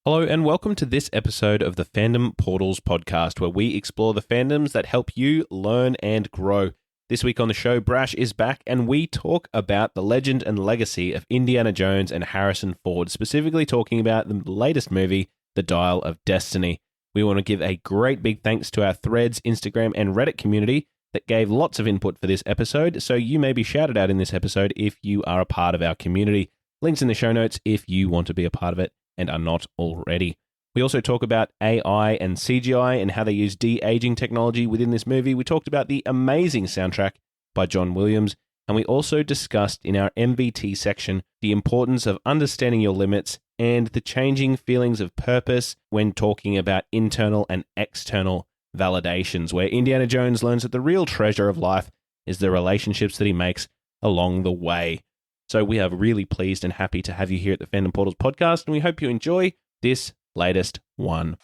Hello and welcome to this episode of the Fandom Portals Podcast, where we explore the fandoms that help you learn and grow. This week on the show, Brash is back and we talk about the legend and legacy of Indiana Jones and Harrison Ford, specifically talking about the latest movie, The Dial of Destiny. We want to give a great big thanks to our Threads, Instagram and Reddit community that gave lots of input for this episode, so you may be shouted out in this episode if you are a part of our community. Links in the show notes if you want to be a part of it and are not already. We also talk about AI and CGI and how they use de-aging technology within this movie. We talked about the amazing soundtrack by John Williams, and we also discussed in our MVT section the importance of understanding your limits and the changing feelings of purpose when talking about internal and external validations, where Indiana Jones learns that the real treasure of life is the relationships that he makes along the way. So we are really pleased and happy to have you here at the Fandom Portals Podcast, and we hope you enjoy this latest one.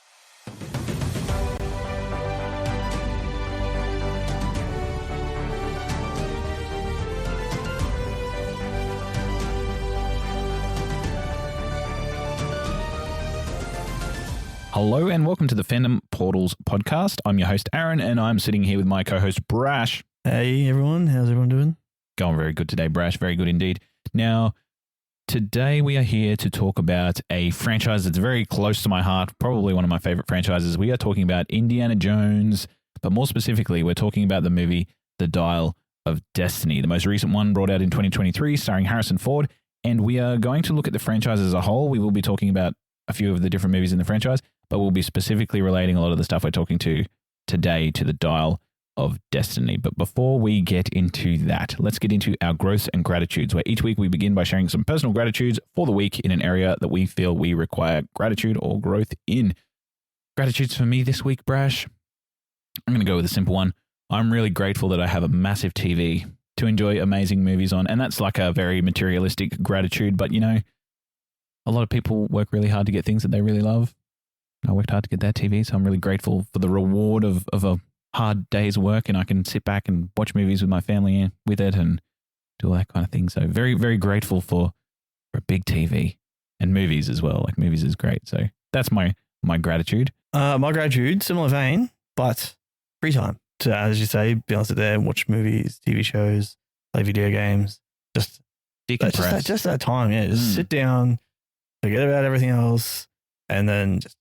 Hello and welcome to the Fandom Portals Podcast. I'm your host, Aaron, and I'm sitting here with my co-host, Brash. Hey everyone, how's everyone doing? Going very good today, Brash. Very good indeed. Now, today we are here to talk about a franchise that's very close to my heart, probably one of my favorite franchises. We are talking about Indiana Jones, but more specifically, we're talking about the movie The Dial of Destiny, the most recent one brought out in 2023, starring Harrison Ford, and we are going to look at the franchise as a whole. We will be talking about a few of the different movies in the franchise, but we'll be specifically relating a lot of the stuff we're talking to today to The Dial of Destiny. But before we get into that, let's get into our growths and gratitudes, where each week we begin by sharing some personal gratitudes for the week in an area that we feel we require gratitude or growth in. Gratitudes for me this week, Brash. I'm going to go with a simple one. I'm really grateful that I have a massive TV to enjoy amazing movies on, and that's like a very materialistic gratitude, but you know, a lot of people work really hard to get things that they really love. I worked hard to get that TV, so I'm really grateful for the reward of a hard day's work, and I can sit back and watch movies with my family with it and do all that kind of thing. So very, very grateful for a big TV and movies as well. Like movies is great. So that's my gratitude. My gratitude, similar vein, but free time. To, as you say, be able to sit there and watch movies, TV shows, play video games. Just Decompress. Just that time, yeah. Just sit down, forget about everything else, and then just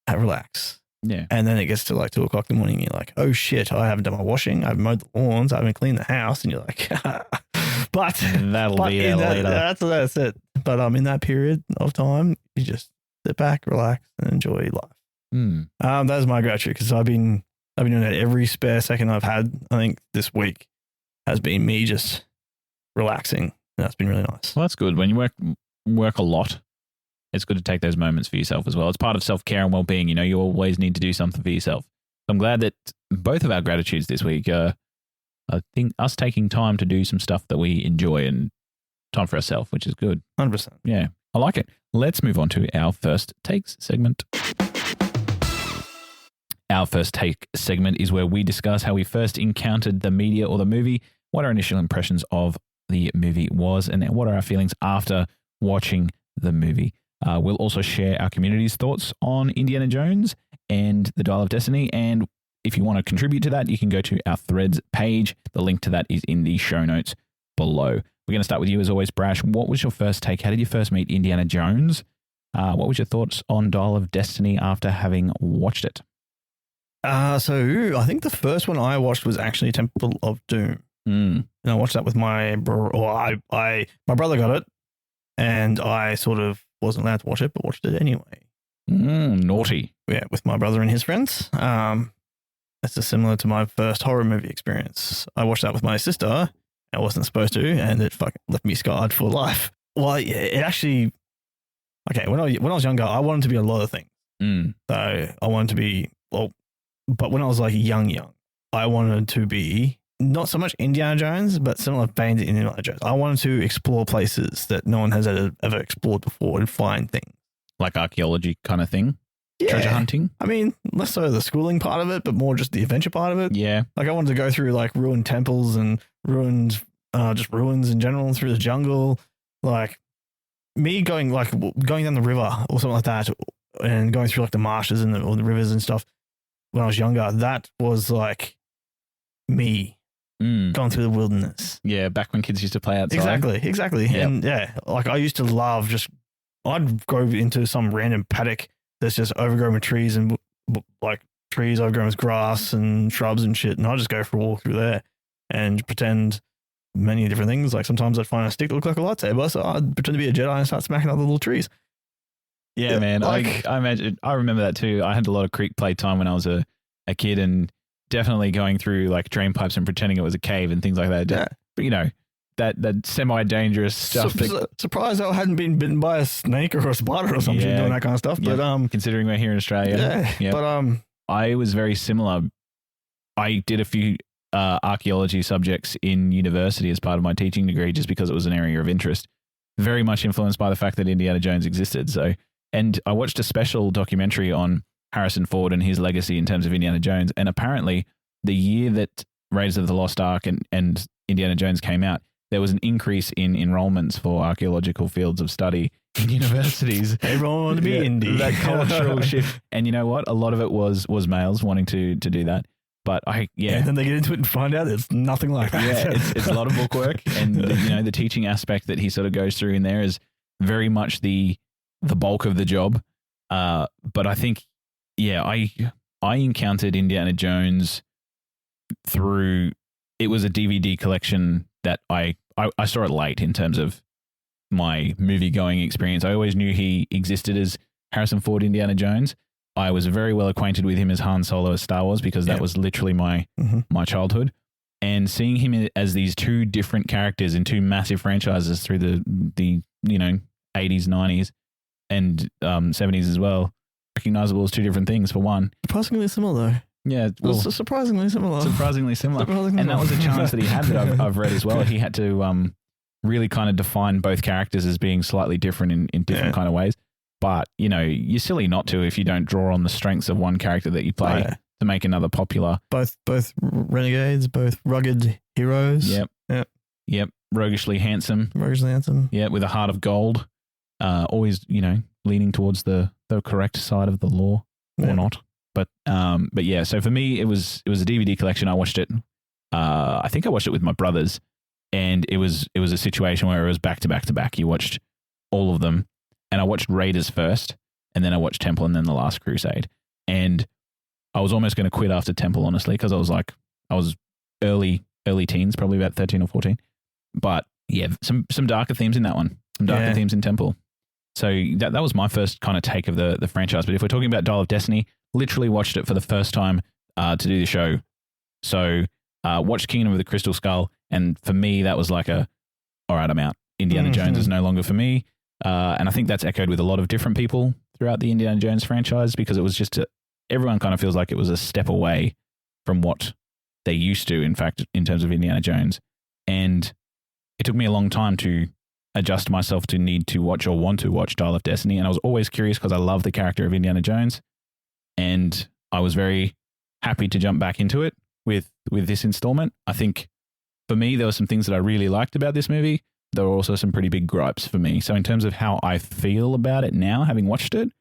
relax. Yeah. And then it gets to like 2 o'clock in the morning and you're like, oh shit, I haven't done my washing. I haven't mowed the lawns. I haven't cleaned the house. And you're like, but that'll be there later. That's it. But in that period of time, you just sit back, relax and enjoy life. That is my gratitude, because I've been doing that every spare second I've had. I think this week has been me just relaxing. And that's been really nice. Well, that's good. When you work a lot, it's good to take those moments for yourself as well. It's part of self-care and well-being. You know, you always need to do something for yourself. I'm glad that both of our gratitudes this week are, I think, us taking time to do some stuff that we enjoy and time for ourselves, which is good. 100%. Yeah, I like it. Let's move on to our first takes segment. Our first take segment is where we discuss how we first encountered the media or the movie, what our initial impressions of the movie was, and what are our feelings after watching the movie. We'll also share our community's thoughts on Indiana Jones and The Dial of Destiny. And if you want to contribute to that, you can go to our Threads page. The link to that is in the show notes below. We're going to start with you as always, Brash. What was your first take? How did you first meet Indiana Jones? What was your thoughts on Dial of Destiny after having watched it? So I think the first one I watched was actually Temple of Doom. And I watched that with my brother. My brother got it, and I sort of wasn't allowed to watch it, but watched it anyway. Naughty. Yeah, with my brother and his friends. That's just similar to my first horror movie experience. I watched that with my sister. I wasn't supposed to, and it fucking left me scarred for life. Well, it actually... Okay, when I was younger, I wanted to be a lot of things. So I wanted to be... Well, but when I was like young, I wanted to be not so much Indiana Jones, but similar vein to Indiana Jones. I wanted to explore places that no one has ever explored before and find things. Like archaeology kind of thing? Yeah. Treasure hunting? I mean, less so the schooling part of it, but more just the adventure part of it. Yeah. Like I wanted to go through like ruined temples and ruins in general through the jungle. Like me going down the river or something like that, and going through like the marshes and all the rivers and stuff when I was younger, that was like me going through the wilderness. Yeah, back when kids used to play outside. Exactly. Yep. And yeah, like I used to love I'd go into some random paddock that's just overgrown with trees and like trees overgrown with grass and shrubs and shit. And I'd just go for a walk through there and pretend many different things. Like sometimes I'd find a stick that looked like a lightsaber. So I'd pretend to be a Jedi and start smacking out the little trees. Yeah, man. Like, I imagine, I remember that too. I had a lot of creek play time when I was a kid and definitely going through like drain pipes and pretending it was a cave and things like that. Yeah. But you know, that semi-dangerous stuff. Surprised I hadn't been bitten by a snake or a spider or something doing that kind of stuff. Yeah. But considering we're here in Australia. Yeah. But I was very similar. I did a few archaeology subjects in university as part of my teaching degree just because it was an area of interest. Very much influenced by the fact that Indiana Jones existed. So, and I watched a special documentary on Harrison Ford and his legacy in terms of Indiana Jones. And apparently the year that Raiders of the Lost Ark and Indiana Jones came out, there was an increase in enrollments for archaeological fields of study in universities. Everyone wanted to be Indy. That cultural shift. And you know what? A lot of it was males wanting to do that. But and then they get into it and find out it's nothing like that. Yeah, it's a lot of book work. And the teaching aspect that he sort of goes through in there is very much the bulk of the job. But I think, I encountered Indiana Jones through, it was a DVD collection that I saw it late in terms of my movie going experience. I always knew he existed as Harrison Ford Indiana Jones. I was very well acquainted with him as Han Solo as Star Wars because that was literally my childhood. And seeing him as these two different characters in two massive franchises through the 80s, 90s, and 70s as well, recognizable as two different things for one. Surprisingly similar though. Yeah, well, surprisingly similar. And that was a challenge that he had that I've read as well. He had to really kind of define both characters as being slightly different in different kind of ways. But, you're silly not to if you don't draw on the strengths of one character that you play to make another popular. Both renegades, both rugged heroes. Yep. Roguishly handsome. Yeah, with a heart of gold. Always, leaning towards the correct side of the law or not. But yeah, so for me, it was a DVD collection. I watched it. I think I watched it with my brothers, and it was a situation where it was back to back to back. You watched all of them, and I watched Raiders first, and then I watched Temple, and then The Last Crusade. And I was almost going to quit after Temple, honestly, because I was early teens, probably about 13 or 14. But yeah, some darker themes in that one, some darker themes in Temple. So that was my first kind of take of the franchise. But if we're talking about Dial of Destiny, literally watched it for the first time to do the show. So watched Kingdom of the Crystal Skull, and for me that was like all right, I'm out. Indiana Jones is no longer for me. And I think that's echoed with a lot of different people throughout the Indiana Jones franchise, because it was just everyone kind of feels like it was a step away from what they used to, in fact, in terms of Indiana Jones. And it took me a long time to adjust myself to need to watch or want to watch Dial of Destiny. And I was always curious because I love the character of Indiana Jones. And I was very happy to jump back into it with this installment. I think for me, there were some things that I really liked about this movie. There were also some pretty big gripes for me. So in terms of how I feel about it now, having watched it,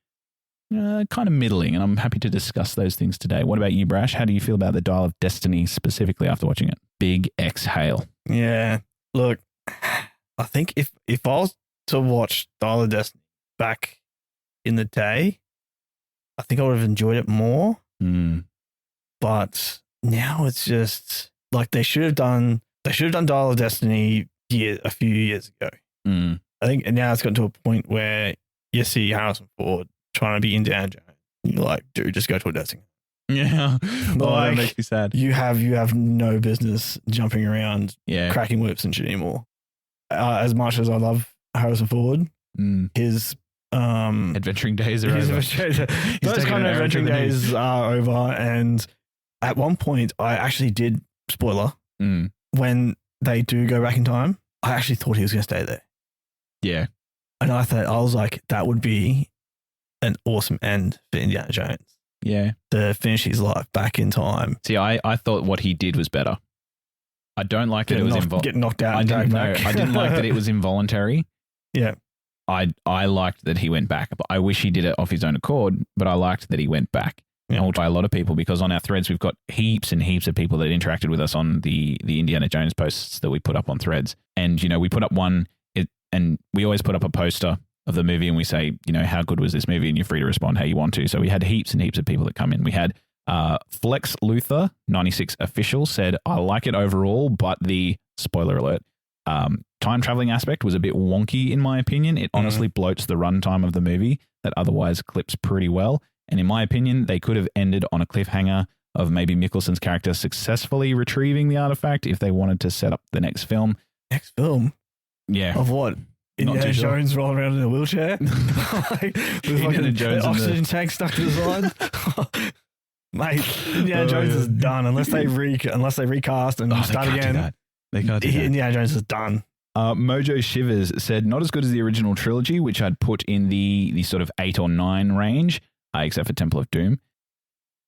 kind of middling, and I'm happy to discuss those things today. What about you, Brash? How do you feel about the Dial of Destiny specifically after watching it? Big exhale. Yeah. Look, I think if I was to watch Dial of Destiny back in the day, I think I would have enjoyed it more. But now it's just like they should have done Dial of Destiny a few years ago. I think now it's gotten to a point where you see Harrison Ford trying to be Indiana Jones. You're like, dude, just go to a dancing. Yeah. That makes me sad. You have no business jumping around, cracking whips and shit anymore. As much as I love Harrison Ford, his adventuring days are over. Those kind of adventuring days are over. And at one point, I actually did, spoiler, when they do go back in time, I actually thought he was going to stay there. Yeah. And I was like, that would be an awesome end for Indiana Jones. Yeah. To finish his life back in time. See, I thought what he did was better. I don't like that it was get knocked out. I didn't like that it was involuntary. Yeah. I liked that he went back. I wish he did it off his own accord, but I liked that he went back. Yeah. And we'll try a lot of people because on our threads, we've got heaps and heaps of people that interacted with us on the Indiana Jones posts that we put up on threads. And, we put up one and we always put up a poster of the movie and we say, how good was this movie? And you're free to respond how you want to. So we had heaps and heaps of people that come in. We had Flex Luther 96 official said, I like it overall, but the spoiler alert, time traveling aspect was a bit wonky in my opinion. It honestly bloats the runtime of the movie that otherwise clips pretty well. And in my opinion, they could have ended on a cliffhanger of maybe Mickelson's character successfully retrieving the artifact if they wanted to set up the next film. Next film? Yeah. Of what? Indiana Jones rolling around in a wheelchair? Indiana Jones oxygen tank stuck to the side? Mate, Indiana Jones is done unless they recast and start again. They can't do that. Indiana Jones is done. Mojo Shivers said, not as good as the original trilogy, which I'd put in the sort of 8 or 9 range, except for Temple of Doom.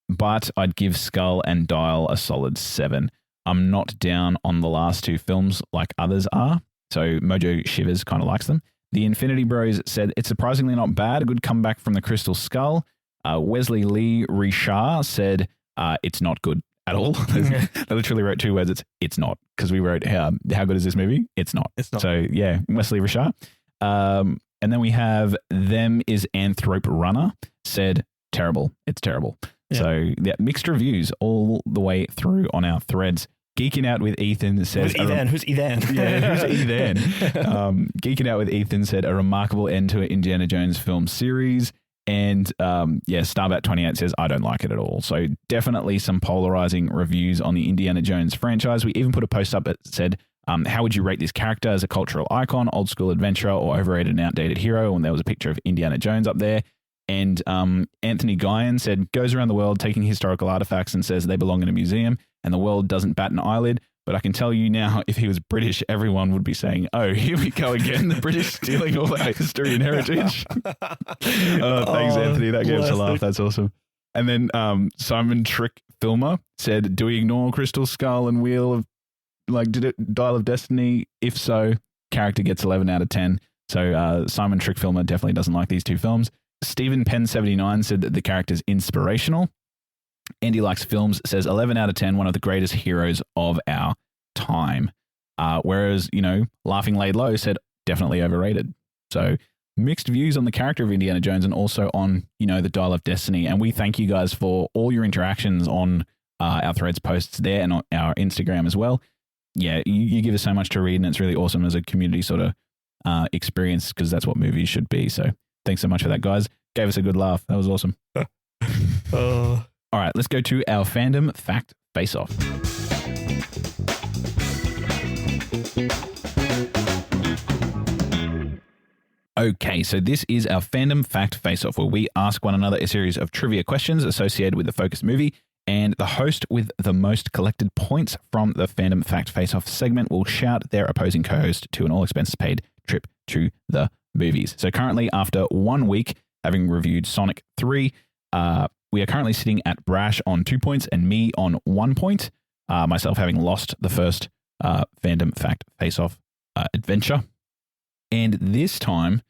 But I'd give Skull and Dial a solid 7. I'm not down on the last 2 films like others are. So Mojo Shivers kind of likes them. The Infinity Bros said, it's surprisingly not bad. A good comeback from the Crystal Skull. Wesley Lee Richard said, it's not good at all. They literally wrote 2 words. It's not. Because we wrote, how good is this movie? It's not. It's not. So yeah, Wesley Richard. And then we have Them is Anthrope Runner said, terrible. It's terrible. Yeah. So yeah, mixed reviews all the way through on our threads. Geeking Out with Ethan says... Who's Ethan? Yeah, who's Ethan? Geeking Out with Ethan said, a remarkable end to an Indiana Jones film series. And Starbat28 says, I don't like it at all. So definitely some polarizing reviews on the Indiana Jones franchise. We even put a post up that said, how would you rate this character as a cultural icon, old school adventurer, or overrated and outdated hero? And there was a picture of Indiana Jones up there. And Anthony Guyan said, goes around the world taking historical artifacts and says they belong in a museum and the world doesn't bat an eyelid. But I can tell you now, if he was British, everyone would be saying, oh, here we go again, the British stealing all our history and heritage. Thanks, Anthony. That gave us a laugh. That's awesome. And then Simon Trick Filmer said, do we ignore Crystal Skull and Dial of Destiny? If so, character gets 11 out of 10. So Simon Trick Filmer definitely doesn't like these 2 films. Stephen Penn 79 said that the character's inspirational. Andy Likes Films says 11 out of 10, one of the greatest heroes of our time. Whereas, Laughing Laid Low said definitely overrated. So mixed views on the character of Indiana Jones and also on, the Dial of Destiny. And we thank you guys for all your interactions on our threads posts there and on our Instagram as well. Yeah, you give us so much to read and it's really awesome as a community sort of experience because that's what movies should be. So thanks so much for that, guys. Gave us a good laugh. That was awesome. All right, let's go to our Fandom Fact Face-Off. Okay, so this is our Fandom Fact Face-Off, where we ask one another a series of trivia questions associated with the focus movie, and the host with the most collected points from the Fandom Fact Face-Off segment will shout their opposing co-host to an all-expenses-paid trip to the movies. So currently, after 1 week, having reviewed Sonic 3, we are currently sitting at Brash on 2 points and me on 1 point, myself having lost the first Fandom Fact Face-Off adventure. And this time,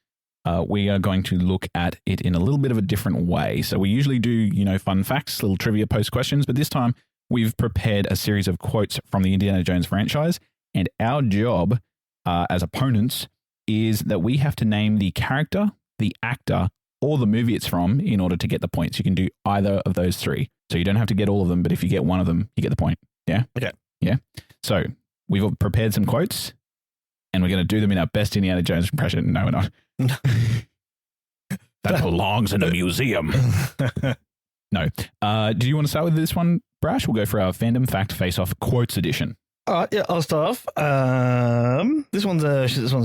we are going to look at it in a little bit of a different way. So we usually do, fun facts, little trivia post questions, but this time we've prepared a series of quotes from the Indiana Jones franchise. And our job as opponents is that we have to name the character, the actor, or the movie it's from in order to get the points. You can do either of those 3. So you don't have to get all of them, but if you get one of them, you get the point. Yeah? Okay. Yeah. So we've prepared some quotes and we're going to do them in our best Indiana Jones impression. No, we're not. That belongs in a museum. No. Do you want to start with this one, Brash? We'll go for our Fandom Fact Face-Off Quotes Edition. All right, yeah, I'll start off. This one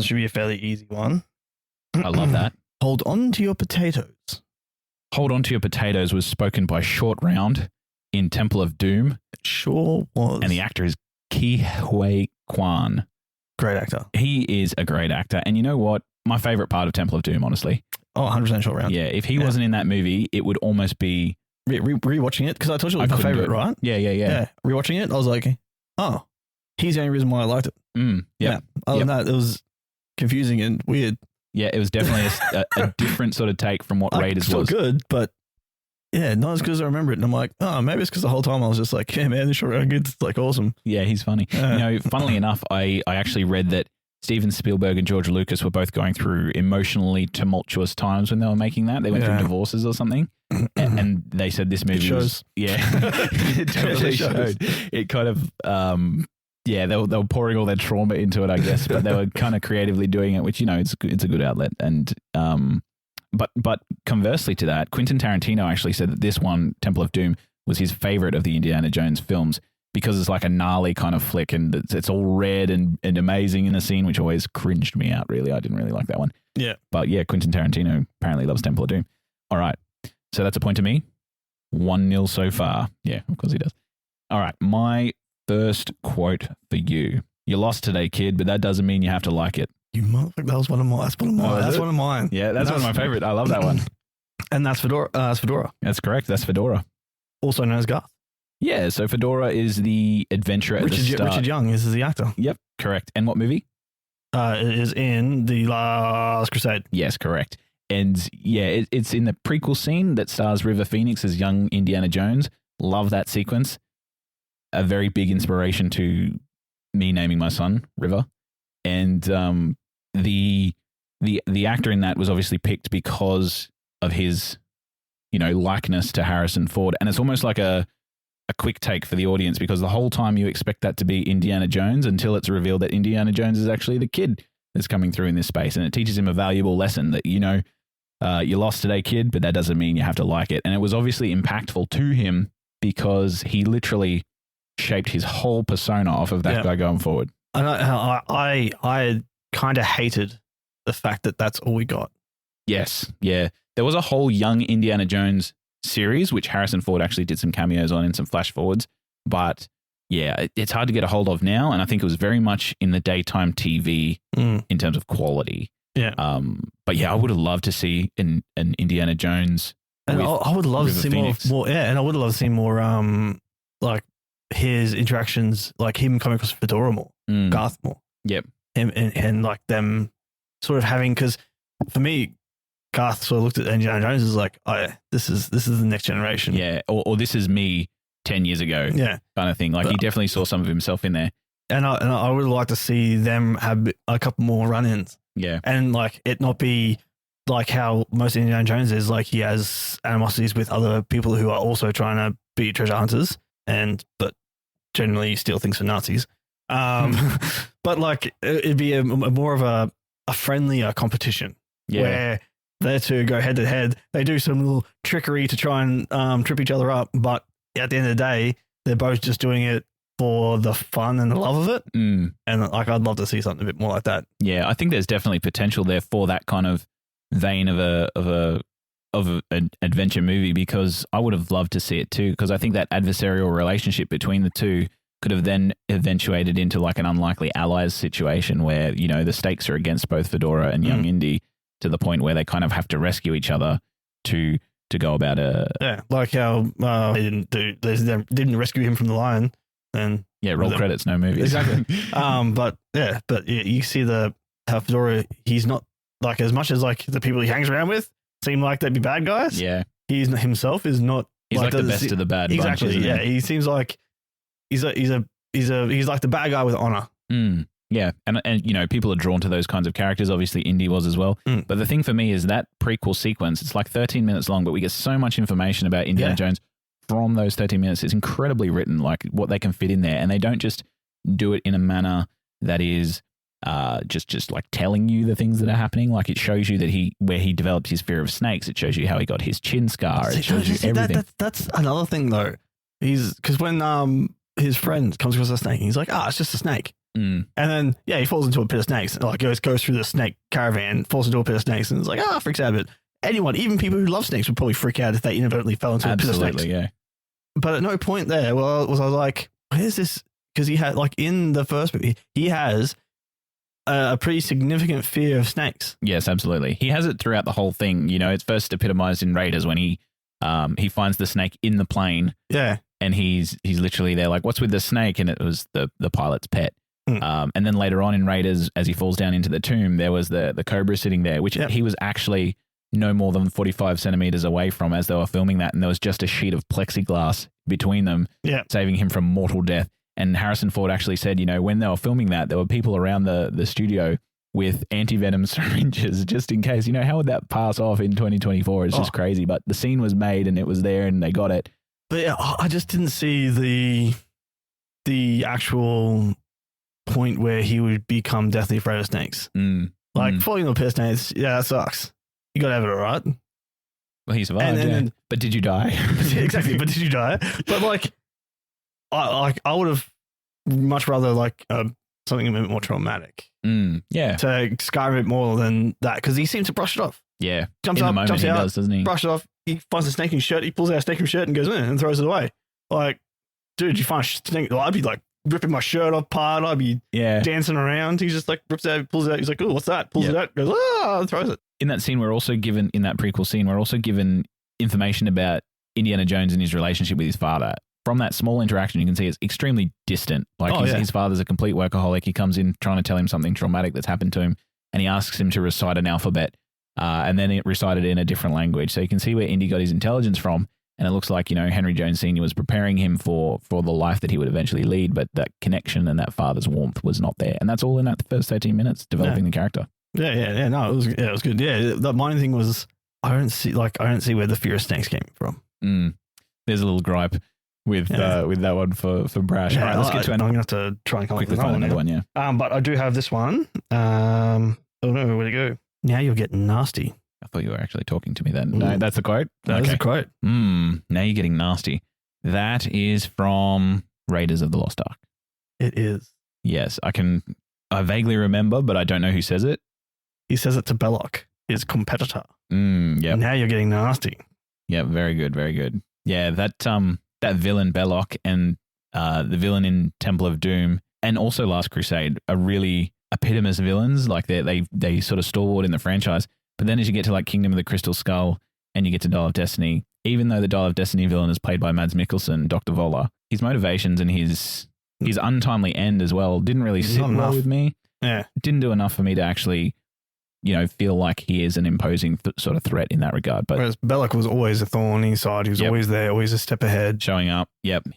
should be a fairly easy one. I love that. Hold on to your potatoes. Hold on to your potatoes was spoken by Short Round in Temple of Doom. It sure was. And the actor is Ke Huy Quan. Great actor. He is a great actor. And you know what? My favorite part of Temple of Doom, honestly. Oh, 100% Short Round. Yeah, if he wasn't in that movie, it would almost be... Rewatching it, because I told you it was my favorite, right? Yeah. Rewatching it, I was like, oh, he's the only reason why I liked it. Yeah. Other than that, it was confusing and weird. Yeah, it was definitely a different sort of take from what Raiders still was. good, but yeah, not as good as I remember it. And I'm like, oh, maybe it's because the whole time I was just like, yeah, man, this short good. It's like awesome. Yeah, he's funny. Funnily enough, I actually read that Steven Spielberg and George Lucas were both going through emotionally tumultuous times when they were making that. They went through divorces or something. And they said this movie was... Yeah, it totally showed. It kind of... they were pouring all their trauma into it, I guess, but they were kind of creatively doing it, which, it's a good outlet. And but conversely to that, Quentin Tarantino actually said that this one, Temple of Doom, was his favorite of the Indiana Jones films because it's like a gnarly kind of flick and it's all red and amazing in the scene, which always cringed me out, really. I didn't really like that one. Yeah. But yeah, Quentin Tarantino apparently loves Temple of Doom. All right. So that's a point to me. 1-0 so far. Yeah, of course he does. All right. My first quote for you. You lost today, kid, but that doesn't mean you have to like it. You motherfucker. That was one of mine. That's one of mine. That's one of mine. Yeah, that's one of my favorite. I love that one. And that's Fedora. That's correct. That's Fedora. Also known as Garth. Yeah, so Fedora is the adventurer at the start. Richard Young is the actor. Yep, correct. And what movie? It is in The Last Crusade. Yes, correct. And yeah, it's in the prequel scene that stars River Phoenix as young Indiana Jones. Love that sequence. A very big inspiration to me naming my son River. And the actor in that was obviously picked because of his, likeness to Harrison Ford. And it's almost like a quick take for the audience because the whole time you expect that to be Indiana Jones until it's revealed that Indiana Jones is actually the kid that's coming through in this space. And it teaches him a valuable lesson that, you lost today, kid, but that doesn't mean you have to like it. And it was obviously impactful to him because he literally shaped his whole persona off of that guy going forward. And I kind of hated the fact that that's all we got. Yes. Yeah. There was a whole young Indiana Jones series, which Harrison Ford actually did some cameos on in some flash forwards. But yeah, it's hard to get a hold of now. And I think it was very much in the daytime TV in terms of quality. Yeah. But yeah, I would have loved to see an Indiana Jones. And I would love to see more. Yeah. And I would love to see more, like his interactions, like him coming across Fedora more, Garth more. Yep. And like them sort of having, because for me, Garth sort of looked at Indiana Jones as like, this is the next generation. Yeah. Or this is me 10 years ago. Yeah. Kind of thing. Like he definitely saw some of himself in there. And I would like to see them have a couple more run-ins. Yeah. And like it not be like how most Indiana Jones is, like he has animosities with other people who are also trying to be treasure hunters but generally steal things from Nazis. But like it'd be a more of a friendlier competition where they two go head to head. They do some little trickery to try and trip each other up, but at the end of the day, they're both just doing it for the fun and the love of it. And like I'd love to see something a bit more like that. Yeah, I think there's definitely potential there for that kind of vein of an adventure movie, because I would have loved to see it too, because I think that adversarial relationship between the two could have then eventuated into like an unlikely allies situation where, the stakes are against both Fedora and young Indy to the point where they kind of have to rescue each other to go about like how they didn't rescue him from the lion. And roll credits, no movie. Exactly. but you see how Fedora, he's not like, as much as like the people he hangs around with seem like they'd be bad guys. Yeah. He's himself is not. He's like the best of the bad. Exactly. Bunch, yeah. He seems like he's like the bad guy with honor. Yeah. And people are drawn to those kinds of characters. Obviously Indy was as well. But the thing for me is that prequel sequence, it's like 13 minutes long, but we get so much information about Indiana Jones from those 13 minutes. It's incredibly written, like what they can fit in there. And they don't just do it in a manner that is just like telling you the things that are happening. Like it shows you that where he developed his fear of snakes. It shows you how he got his chin scar. It shows you everything. That's another thing though. Because when his friend comes across a snake, he's like, it's just a snake. And then he falls into a pit of snakes. Like goes through the snake caravan, falls into a pit of snakes, and it's like, freaks out a bit. Anyone, even people who love snakes, would probably freak out if they inadvertently fell into a pit of snakes. Absolutely, yeah. But at no point there, I was like, where's this? Because he had, like, in the first movie, he has a pretty significant fear of snakes. Yes, absolutely. He has it throughout the whole thing. It's first epitomized in Raiders when he finds the snake in the plane. Yeah. And he's literally there like, what's with the snake? And it was the pilot's pet. And then later on in Raiders, as he falls down into the tomb, there was the Cobra sitting there, which he was actually no more than 45 centimeters away from as they were filming that. And there was just a sheet of plexiglass between them, saving him from mortal death. And Harrison Ford actually said, when they were filming that, there were people around the studio with anti-venom syringes just in case. How would that pass off in 2024? It's just crazy. But the scene was made and it was there and they got it. But yeah, I just didn't see the actual point where he would become deathly afraid of snakes. Falling on a pair of snakes, that sucks. You got to have it all right. Well, he survived, but did you die? Exactly, but did you die? But I would have much rather something a bit more traumatic. To scar him a bit more than that, because he seems to brush it off. Yeah. Jumps in up, the moment jumps he out, does, doesn't he? Brush it off. He finds a snake in his shirt. He pulls out a snake in his shirt and goes in and throws it away. Dude, you find a snake. I'd be ripping my shirt apart. I'd be dancing around. He's just rips it out, pulls it out. He's like, oh, what's that? Pulls it out, goes, and throws it. In that scene, in that prequel scene, we're also given information about Indiana Jones and his relationship with his father. From that small interaction, you can see it's extremely distant. His father's a complete workaholic. He comes in trying to tell him something traumatic that's happened to him, and he asks him to recite an alphabet, and then it recited in a different language. So you can see where Indy got his intelligence from, and it looks like, Henry Jones Sr. was preparing him for the life that he would eventually lead, but that connection and that father's warmth was not there. And that's all in that first 13 minutes, developing the character. Yeah. No, it was good. Yeah, the main thing was I don't see where the fear of snakes came from. There's a little gripe with that one for Brash. Yeah, all right, let's get to I'm gonna have to try and come quickly find another one. Yeah. But I do have this one. Oh no, where'd it go? Now you're getting nasty. I thought you were actually talking to me then. No, that's the quote. That's a quote. Now you're getting nasty. That is from Raiders of the Lost Ark. It is. Yes, I vaguely remember, but I don't know who says it. He says it to Belloc, his competitor. Yeah. Now you're getting nasty. Yeah, very good, very good. Yeah, that villain Belloc and the villain in Temple of Doom and also Last Crusade are really epitomous villains. They sort of stalwart in the franchise. But then as you get to Kingdom of the Crystal Skull and you get to Dial of Destiny, even though the Dial of Destiny villain is played by Mads Mikkelsen, Dr. Voller, his motivations and his untimely end as well didn't really sit well with me. Yeah. It didn't do enough for me to actually, feel like he is an imposing sort of threat in that regard. But whereas Belloc was always a thorn in his side. He was always there, always a step ahead. Showing up. Yep.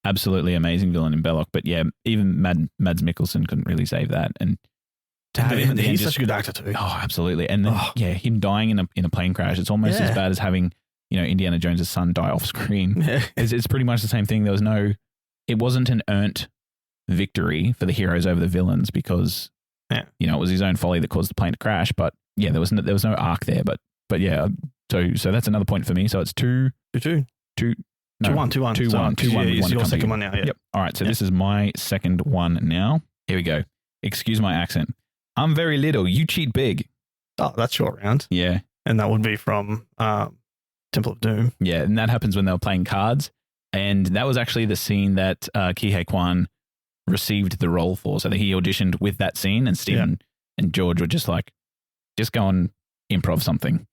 Absolutely amazing villain in Belloc. But yeah, even Mads Mikkelsen couldn't really save that. And to have him, he's such a good actor too. Oh, absolutely. And then, him dying in a plane crash, it's almost as bad as having, Indiana Jones' son die off screen. It's pretty much the same thing. It wasn't an earned victory for the heroes over the villains because, it was his own folly that caused the plane to crash. But yeah, there was no arc there. But yeah, so that's another point for me. So it's 2-1. 2-1. Your second one now. Yeah. Yep. All right. So this is my second one now. Here we go. Excuse my accent. I'm very little. You cheat big. Oh, that's short round. Yeah. And that would be from Temple of Doom. Yeah. And that happens when they were playing cards. And that was actually the scene that Ki-Hei Kwan received the role for. So that he auditioned with that scene and Stephen and George were just go and improv something.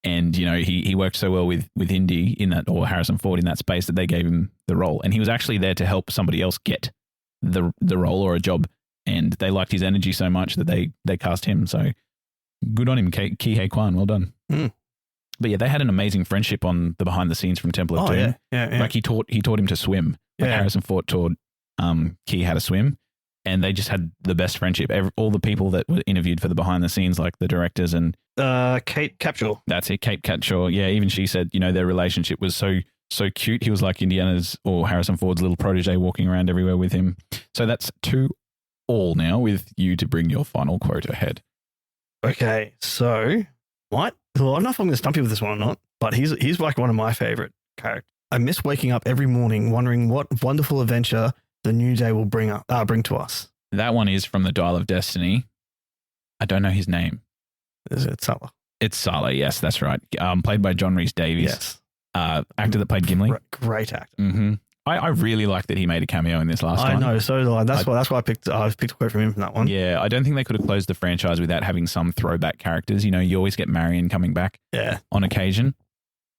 And, he worked so well with Indy in that, or Harrison Ford in that space, that they gave him the role. And he was actually there to help somebody else get the role or a job. And they liked his energy so much that they cast him. So good on him, Ki-Hei Kwan. Well done. But yeah, they had an amazing friendship on the behind the scenes from Temple of Doom. Yeah. He taught him to swim. Harrison Ford taught Ki how to swim. And they just had the best friendship. All the people that were interviewed for the behind the scenes, like the directors and Kate Capshaw. That's it, Kate Capshaw. Yeah, even she said, their relationship was so cute. He was like Indiana's or Harrison Ford's little protege walking around everywhere with him. So that's 2-2 now with you to bring your final quote ahead. Okay, so what? Well, I don't know if I'm going to stump you with this one or not, but he's like one of my favorite characters. I miss waking up every morning wondering what wonderful adventure the new day will bring to us. That one is from the Dial of Destiny. I don't know his name. Is it Sala? It's Sala, yes, that's right. Played by John Rhys Davies. Yes. Actor that played Gimli. Great actor. Mm-hmm. I really like that he made a cameo in this last one. I know, so do I. That's why I picked a quote from him from that one. Yeah, I don't think they could have closed the franchise without having some throwback characters. You always get Marion coming back on occasion.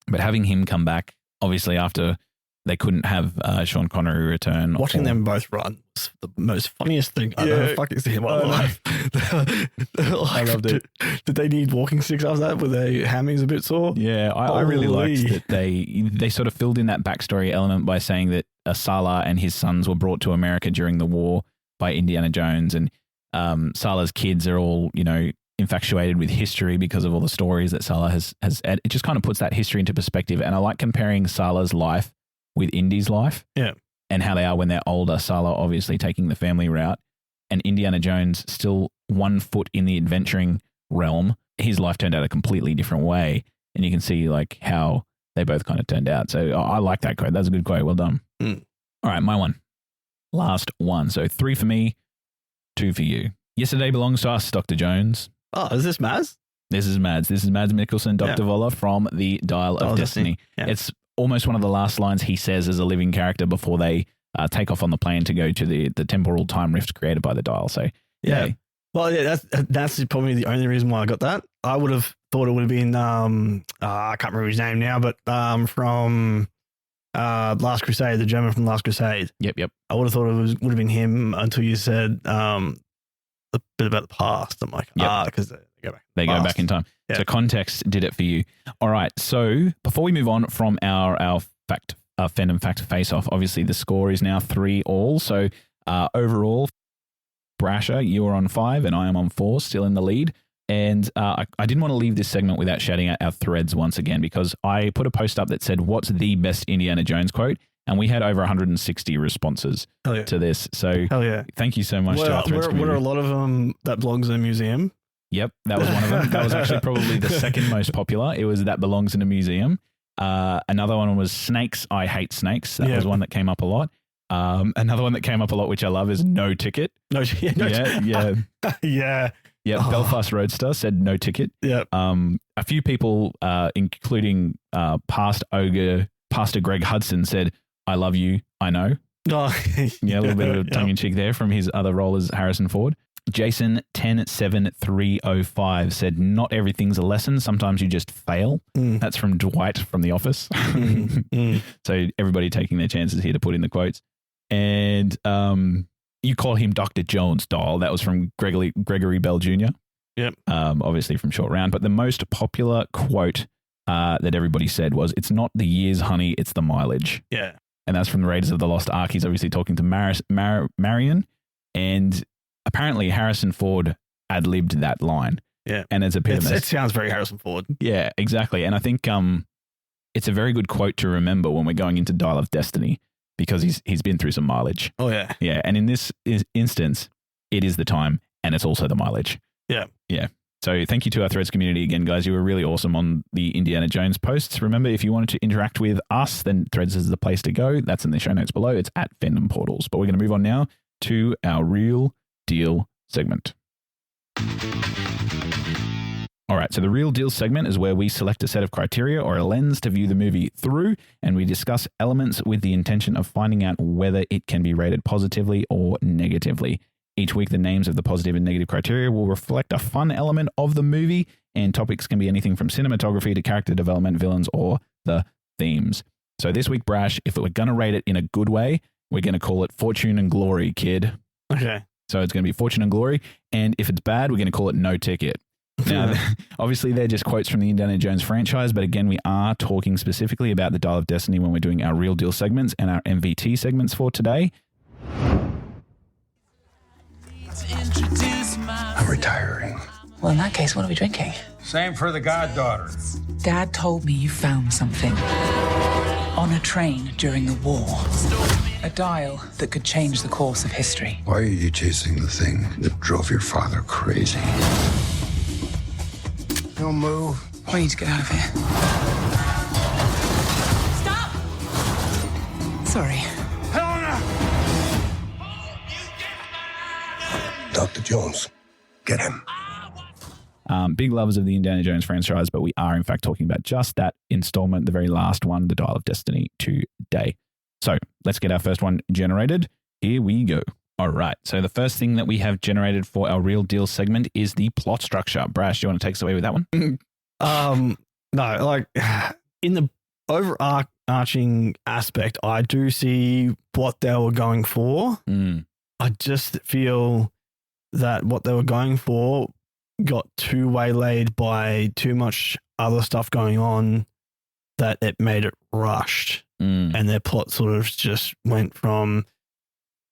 But having him come back, obviously after they couldn't have Sean Connery return. Watching them both run was the most funniest thing I've ever fucking seen in my life. I loved it. Did they need walking sticks after that? Were their hammies a bit sore? Yeah, I really liked that they sort of filled in that backstory element by saying that Sallah and his sons were brought to America during the war by Indiana Jones, and Salah's kids are all, infatuated with history because of all the stories that Sallah has. It just kind of puts that history into perspective. And I like comparing Salah's life with Indy's life. Yeah. And how they are when they're older. Sallah obviously taking the family route, and Indiana Jones still 1 foot in the adventuring realm. His life turned out a completely different way. And you can see like how they both kind of turned out. So I like that quote. That's a good quote. Well done. Mm. All right, my one. Last one. So 3 for me, 2 for you. Yesterday belongs to us, Dr. Jones. Oh, is this Maz? This is Mads. This is Mads Mikkelsen, Dr. Voller from the Dial of Destiny. Yeah. It's almost one of the last lines he says as a living character before they take off on the plane to go to the temporal time rift created by the Dial. So, yeah. Well, yeah, that's probably the only reason why I got that. I would have thought it would have been, I can't remember his name now, but from Last Crusade, the German from Last Crusade. Yep. I would have thought it would have been him until you said the bit about the past. I'm like, because they go back in time. Yeah. So context did it for you. All right. So before we move on from our Fandom Fact Face-Off, obviously the score is now 3-all. So overall, Brasher, you are on 5 and I am on 4, still in the lead. And I didn't want to leave this segment without shouting out our threads once again, because I put a post up that said, what's the best Indiana Jones quote? And we had over 160 responses to this. So thank you so much to our threads community. Were a lot of them that belongs in a museum? Yep, that was one of them. That was actually probably the second most popular. It was that belongs in a museum. Another one was snakes. I hate snakes. That was one that came up a lot. Another one that came up a lot, which I love, is no ticket. Yeah. Belfast Roadster said no ticket. Yeah. A few people, including Pastor Greg Hudson, said, I love you, I know. Oh, yeah, a little bit of tongue-in-cheek there from his other role as Harrison Ford. Jason 107305 said, not everything's a lesson. Sometimes you just fail. That's from Dwight from The Office. So everybody taking their chances here to put in the quotes. And you call him Dr. Jones, doll. That was from Gregory Bell Jr. Yep. Obviously from Short Round. But the most popular quote that everybody said was, it's not the years, honey, it's the mileage. Yeah. And that's from the Raiders of the Lost Ark. He's obviously talking to Marion. And apparently Harrison Ford ad-libbed that line. Yeah. And it's epitomized. It sounds very Harrison Ford. Yeah, exactly. And I think it's a very good quote to remember when we're going into Dial of Destiny, because he's been through some mileage. Oh, yeah. Yeah. And in this instance, it is the time and it's also the mileage. Yeah. Yeah. So thank you to our Threads community again, guys. You were really awesome on the Indiana Jones posts. Remember, if you wanted to interact with us, then Threads is the place to go. That's in the show notes below. It's at Fandom Portals. But we're going to move on now to our Real Deal segment. All right, so the Real Deal segment is where we select a set of criteria or a lens to view the movie through, and we discuss elements with the intention of finding out whether it can be rated positively or negatively. Each week, the names of the positive and negative criteria will reflect a fun element of the movie, and topics can be anything from cinematography to character development, villains, or the themes. So this week, Brash, if we're going to rate it in a good way, we're going to call it Fortune and Glory, kid. Okay. So it's going to be Fortune and Glory, and if it's bad, we're going to call it No Ticket. Now, obviously, they're just quotes from the Indiana Jones franchise, but again, we are talking specifically about the Dial of Destiny when we're doing our Real Deal segments and our MVT segments for today. I'm retiring. Well, in that case, what are we drinking? Same for the goddaughter. Dad told me you found something on a train during the war. A dial that could change the course of history. Why are you chasing the thing that drove your father crazy? Don't move. I need to get out of here. Stop! Sorry. Helena! Dr. Jones, get him. Big lovers of the Indiana Jones franchise, but we are in fact talking about just that installment, the very last one, the Dial of Destiny, today. So let's get our first one generated. Here we go. All right. So the first thing that we have generated for our Real Deal segment is the plot structure. Brash, you want to take us away with that one? No, like in the overarching aspect, I do see what they were going for. I just feel that what they were going for got too waylaid by too much other stuff going on that it made it rushed. And their plot sort of just went from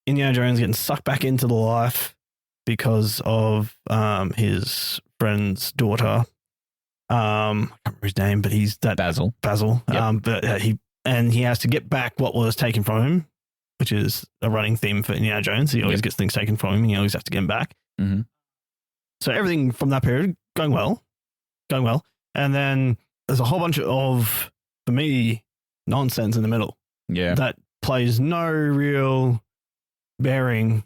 Indiana Jones getting sucked back into the life because of his friend's daughter. I can't remember his name, but he's that Basil. Yep. But he has to get back what was taken from him, which is a running theme for Indiana Jones. He always gets things taken from him. He always has to get them back. Mm-hmm. So everything from that period going well. And then there's a whole bunch of, for me, nonsense in the middle. Yeah. That plays no real bearing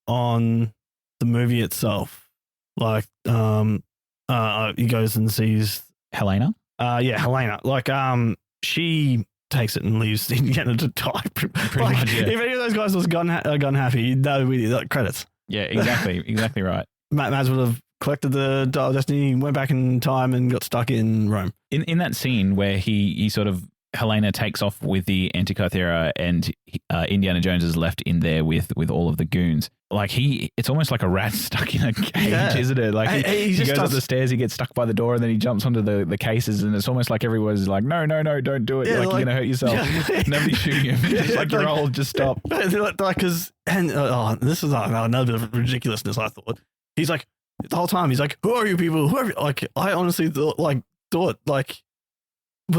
on the movie itself. Like, he goes and sees Helena. Helena. Like, she takes it and leaves Indiana to die. Pretty much, yeah. If any of those guys was gun happy, that would be like credits. Yeah, exactly right. Mads would have collected the Dial of Destiny, went back in time and got stuck in Rome. In that scene where he sort of, Helena takes off with the Antikythera and Indiana Jones is left in there with all of the goons. Like it's almost like a rat stuck in a cage, isn't it? Like he goes up the stairs, he gets stuck by the door, and then he jumps onto the cases, and it's almost like everyone's like, no, don't do it. You're going to hurt yourself. Nobody's shooting him. Just like you're old, just stop. This is another bit of ridiculousness, I thought. He's like, the whole time, he's like, who are you people? Who are you? Like, I honestly thought, were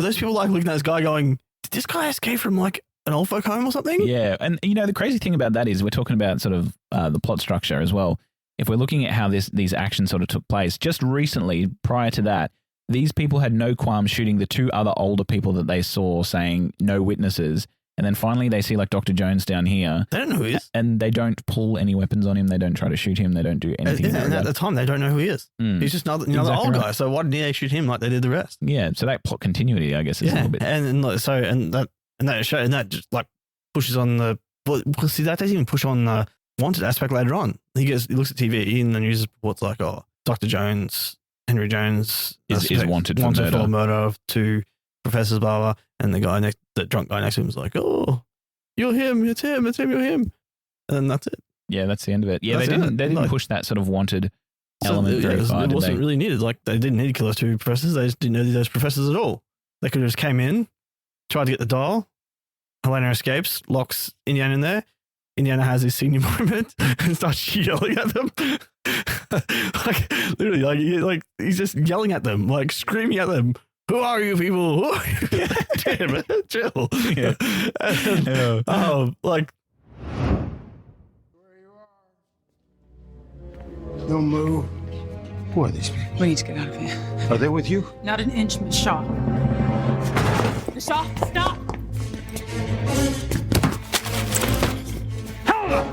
those people like looking at this guy going, did this guy escape from like an old folk home or something? Yeah. And the crazy thing about that is we're talking about sort of the plot structure as well. If we're looking at how these actions sort of took place, just recently, prior to that, these people had no qualms shooting the two other older people that they saw, saying no witnesses. And then finally they see like Dr. Jones down here. They don't know who he is. And they don't pull any weapons on him. They don't try to shoot him. They don't do anything. And at the time, they don't know who he is. He's just another old guy. So why didn't they shoot him like they did the rest? Yeah. So that plot continuity, I guess, is a little bit. And that just like pushes on the. Well, see, that doesn't even push on the wanted aspect later on. He looks at TV and then uses reports like, oh, Dr. Jones, Henry Jones is wanted for murder of two professors, blah, blah. And the guy the drunk guy next to him is like, oh, you're him, it's him, you're him. And then that's it. Yeah, that's the end of it. Yeah, they didn't push that sort of wanted element very far. It wasn't really needed. Like, they didn't need to kill those two professors. They just didn't need those professors at all. They could have just came in, tried to get the dial. Helena escapes, locks Indiana in there. Indiana has his senior moment and starts yelling at them. Like, literally, like he's just yelling at them, like screaming at them. Who are you people? Who are you? Damn it, chill. Yeah. Like. Don't move. Who are these people? We need to get out of here. Are they with you? Not an inch, Miss Shaw. Miss Shaw, stop! Helena!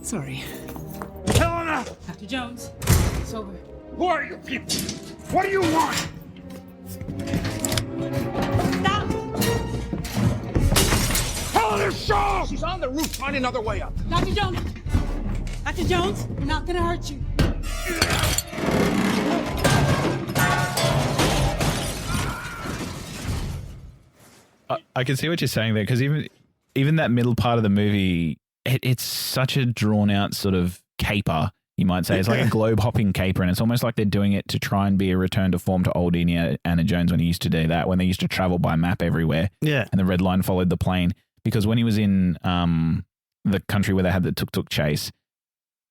Sorry. Helena! Dr. Jones, it's over. Who are you people? What do you want? Stop! Helena Shaw! She's on the roof. Find another way up. Dr. Jones! Dr. Jones, we're not gonna hurt you. I can see what you're saying there, because even that middle part of the movie, it's such a drawn out sort of caper, you might say. It's like a globe hopping caper, and it's almost like they're doing it to try and be a return to form to old Indiana Jones when he used to do that, when they used to travel by map everywhere. Yeah. And the red line followed the plane. Because when he was in the country where they had the tuk-tuk chase,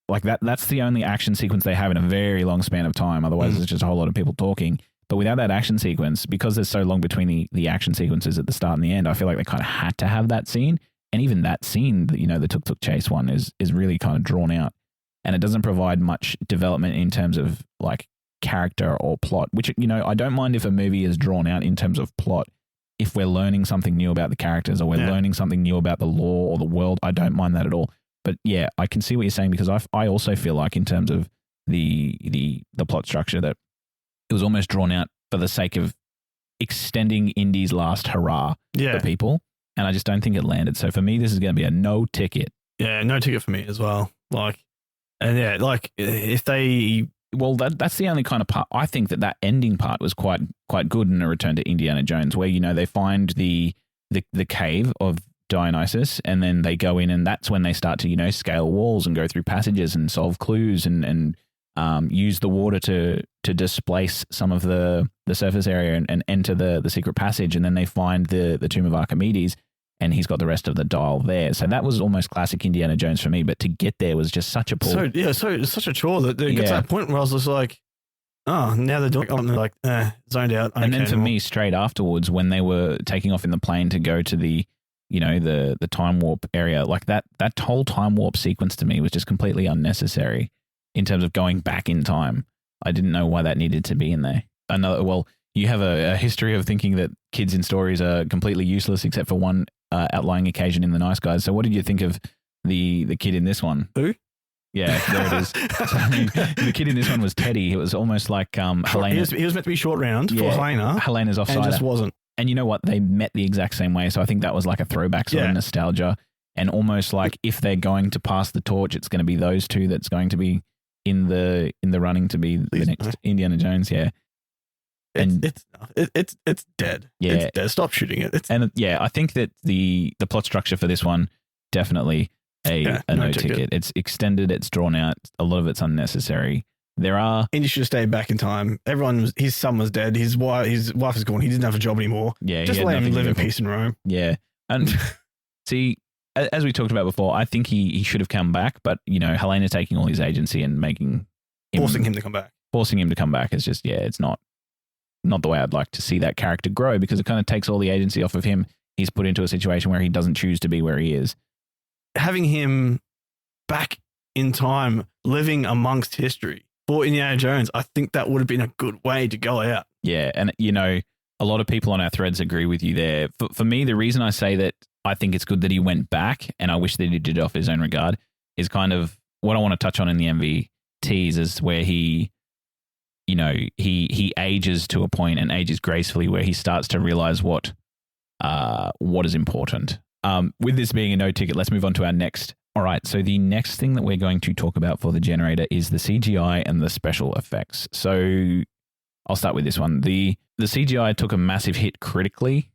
like that's the only action sequence they have in a very long span of time. Otherwise, it's just a whole lot of people talking. But without that action sequence, because there's so long between the action sequences at the start and the end, I feel like they kind of had to have that scene. And even that scene, the tuk-tuk chase one is really kind of drawn out. And it doesn't provide much development in terms of like character or plot, which, I don't mind if a movie is drawn out in terms of plot. If we're learning something new about the characters or we're learning something new about the lore or the world, I don't mind that at all. But yeah, I can see what you're saying, because I also feel like in terms of the plot structure that it was almost drawn out for the sake of extending Indy's last hurrah for people. And I just don't think it landed. So for me, this is going to be a no ticket. Yeah, no ticket for me as well. Like, And yeah, like if they, well, that's the only kind of part. I think that ending part was quite good in A Return to Indiana Jones, where, you know, they find the cave of Dionysus, and then they go in, and that's when they start to, you know, scale walls and go through passages and solve clues and use the water to displace some of the surface area and enter the secret passage, and then they find the tomb of Archimedes, and he's got the rest of the dial there. So that was almost classic Indiana Jones for me, but to get there was just such a pull. so it's such a chore that it gets to that point where I was just like, oh, now they're doing it, and they're like, zoned out. And then for me, straight afterwards, when they were taking off in the plane to go to the, you know, the time warp area, like that whole time warp sequence to me was just completely unnecessary in terms of going back in time. I didn't know why that needed to be in there. You have a history of thinking that kids in stories are completely useless except for one outlying occasion in The Nice Guys. So what did you think of the kid in this one? Who? Yeah, there it is. So, the kid in this one was Teddy. It was almost like Helena. He was meant to be short round for Helena. Helena's offside. And it just wasn't. And you know what? They met the exact same way. So I think that was like a throwback sort of nostalgia. And almost like if they're going to pass the torch, it's going to be those two that's going to be in the running to be the next Indiana Jones. Yeah. And it's dead. Yeah. It's dead. Stop shooting it. I think that the plot structure for this one, definitely a no ticket. It's extended, it's drawn out. A lot of it's unnecessary. Indy should have stayed back in time. His son was dead. His wife is gone. He didn't have a job anymore. Yeah. Just let him live in peace in Rome. Yeah. And see, as we talked about before, I think he should have come back, but, you know, Helena taking all his agency and forcing him to come back. Forcing him to come back is just, it's not the way I'd like to see that character grow, because it kind of takes all the agency off of him. He's put into a situation where he doesn't choose to be where he is. Having him back in time, living amongst history for Indiana Jones, I think that would have been a good way to go out. Yeah, and, you know, a lot of people on our threads agree with you there. For me, the reason I say that I think it's good that he went back, and I wish that he did it off his own regard, is kind of what I want to touch on in the MVTs, is where he, you know, he ages to a point and ages gracefully, where he starts to realize what is important. With this being a no ticket, let's move on to our next. All right, so the next thing that we're going to talk about for the generator is the CGI and the special effects. So I'll start with this one. The CGI took a massive hit critically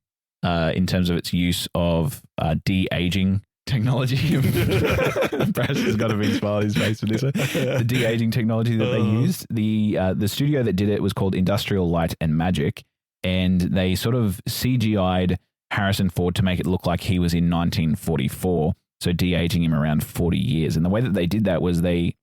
in terms of its use of de-aging technology. Brash has got a big smile on his face for this one. The de-aging technology that they used. The studio that did it was called Industrial Light and Magic, and they sort of CGI'd Harrison Ford to make it look like he was in 1944, so de-aging him around 40 years. And the way that they did that was they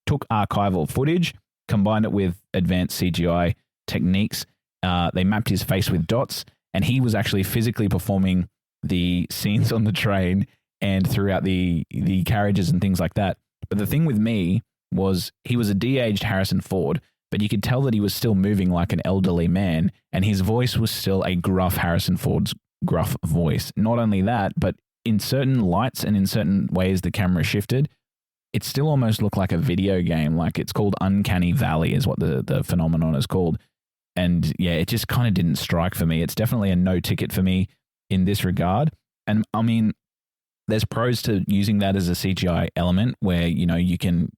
took archival footage, combined it with advanced CGI techniques. They mapped his face with dots, and he was actually physically performing the scenes on the train and throughout the carriages and things like that. But the thing with me was he was a de-aged Harrison Ford, but you could tell that he was still moving like an elderly man, and his voice was still a gruff Harrison Ford's gruff voice. Not only that, but in certain lights and in certain ways the camera shifted, it still almost looked like a video game. Like, it's called Uncanny Valley is what the phenomenon is called. And yeah, it just kind of didn't strike for me. It's definitely a no ticket for me in this regard. And I mean, there's pros to using that as a CGI element where, you know, you can,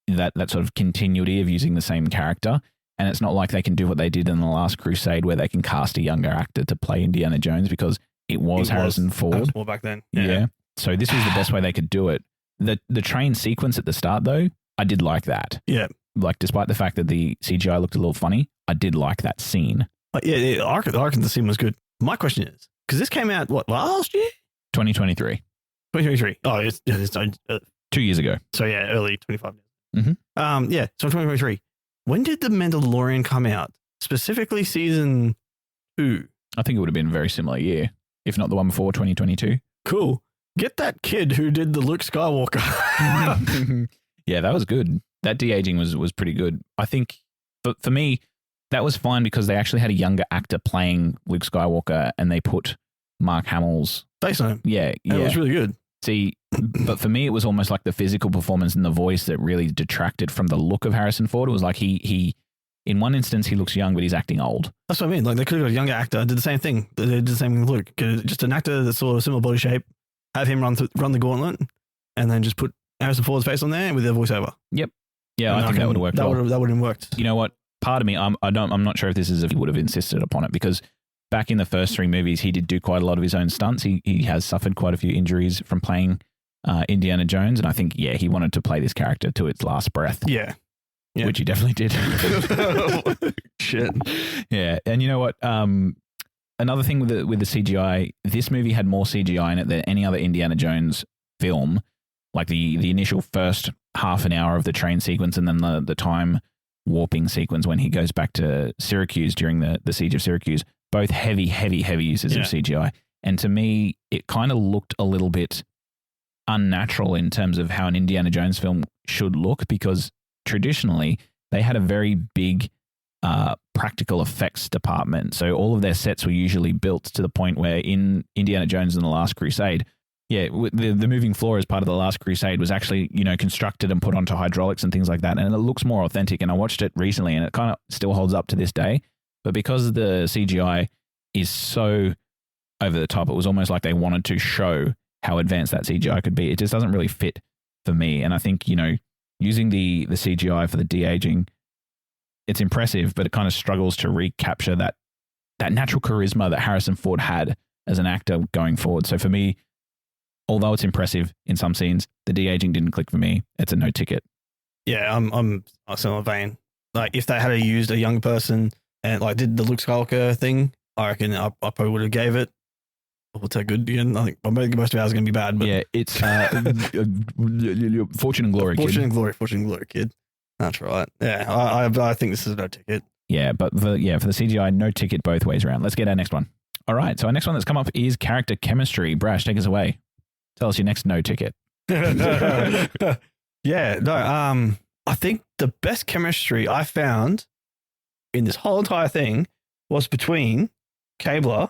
that sort of continuity of using the same character. And it's not like they can do what they did in The Last Crusade, where they can cast a younger actor to play Indiana Jones, because it was Harrison Ford. More back then. Yeah. So this was the best way they could do it. The train sequence at the start, though, I did like that. Yeah. Like, despite the fact that the CGI looked a little funny, I did like that scene. Yeah, I reckon the scene was good. My question is, because this came out, what, last year? 2023. 2023. Oh, it's 2 years ago. So yeah, early 25. Mm-hmm. Yeah, so 2023. When did The Mandalorian come out? Specifically season 2? I think it would have been a very similar year, if not the one before, 2022. Cool. Get that kid who did the Luke Skywalker. Yeah, that was good. That de-aging was pretty good. I think, but for me, that was fine because they actually had a younger actor playing Luke Skywalker, and they put Mark Hamill's face on him. Yeah. It was really good. See, but for me, it was almost like the physical performance and the voice that really detracted from the look of Harrison Ford. It was like he in one instance, he looks young, but he's acting old. That's what I mean. Like, they could have got a younger actor, did the same thing. They did the same thing with Luke. Just an actor that's sort of similar body shape, have him run the gauntlet, and then just put Harrison Ford's face on there with the voiceover. Yeah, I think that would have worked. That would have worked. You know what? Part of me, I'm not sure if this is if he would have insisted upon it, because back in the first 3 movies, he did do quite a lot of his own stunts. He has suffered quite a few injuries from playing Indiana Jones, and I think he wanted to play this character to its last breath. Yeah. Which he definitely did. Shit. Yeah, and you know what? Another thing with the CGI, this movie had more CGI in it than any other Indiana Jones film. Like the initial first half an hour of the train sequence, and then the time warping sequence when he goes back to Syracuse during the siege of Syracuse. Both heavy uses of CGI. And to me, it kind of looked a little bit unnatural in terms of how an Indiana Jones film should look, because traditionally they had a very big practical effects department. So all of their sets were usually built to the point where in Indiana Jones and the Last Crusade, the moving floor as part of the Last Crusade was actually, constructed and put onto hydraulics and things like that. And it looks more authentic. And I watched it recently and it kind of still holds up to this day. But because the CGI is so over the top, it was almost like they wanted to show how advanced that CGI could be. It just doesn't really fit for me. And I think, using the CGI for the de-aging, it's impressive, but it kind of struggles to recapture that natural charisma that Harrison Ford had as an actor going forward. So for me, although it's impressive in some scenes, the de-aging didn't click for me. It's a no ticket. Yeah, I'm a similar vein. Like if they had used a young person and did the Luke Skywalker thing, I reckon I probably would have gave it. What's that good again? I think most of ours are going to be bad. But yeah, it's Fortune and Glory. Fortune and Glory, kid. That's right. Yeah, I think this is no ticket. Yeah, but for the CGI, no ticket both ways around. Let's get our next one. All right, so our next one that's come up is character chemistry. Brash, take us away. Tell us your next no ticket. Yeah, no. I think the best chemistry I found in this whole entire thing was between Cabler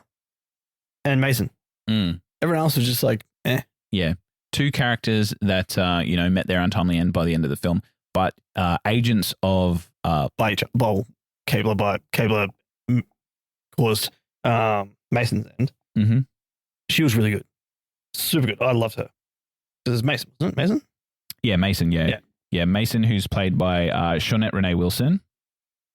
and Mason. Everyone else was just like, eh. Yeah. 2 characters that, met their untimely end by the end of the film, but agents of... Cabler caused Mason's end. Mm-hmm. She was really good. Super good. I loved her. This is Mason, wasn't it? Mason? Yeah, Mason, yeah. Mason, who's played by Shawnette Renee Wilson,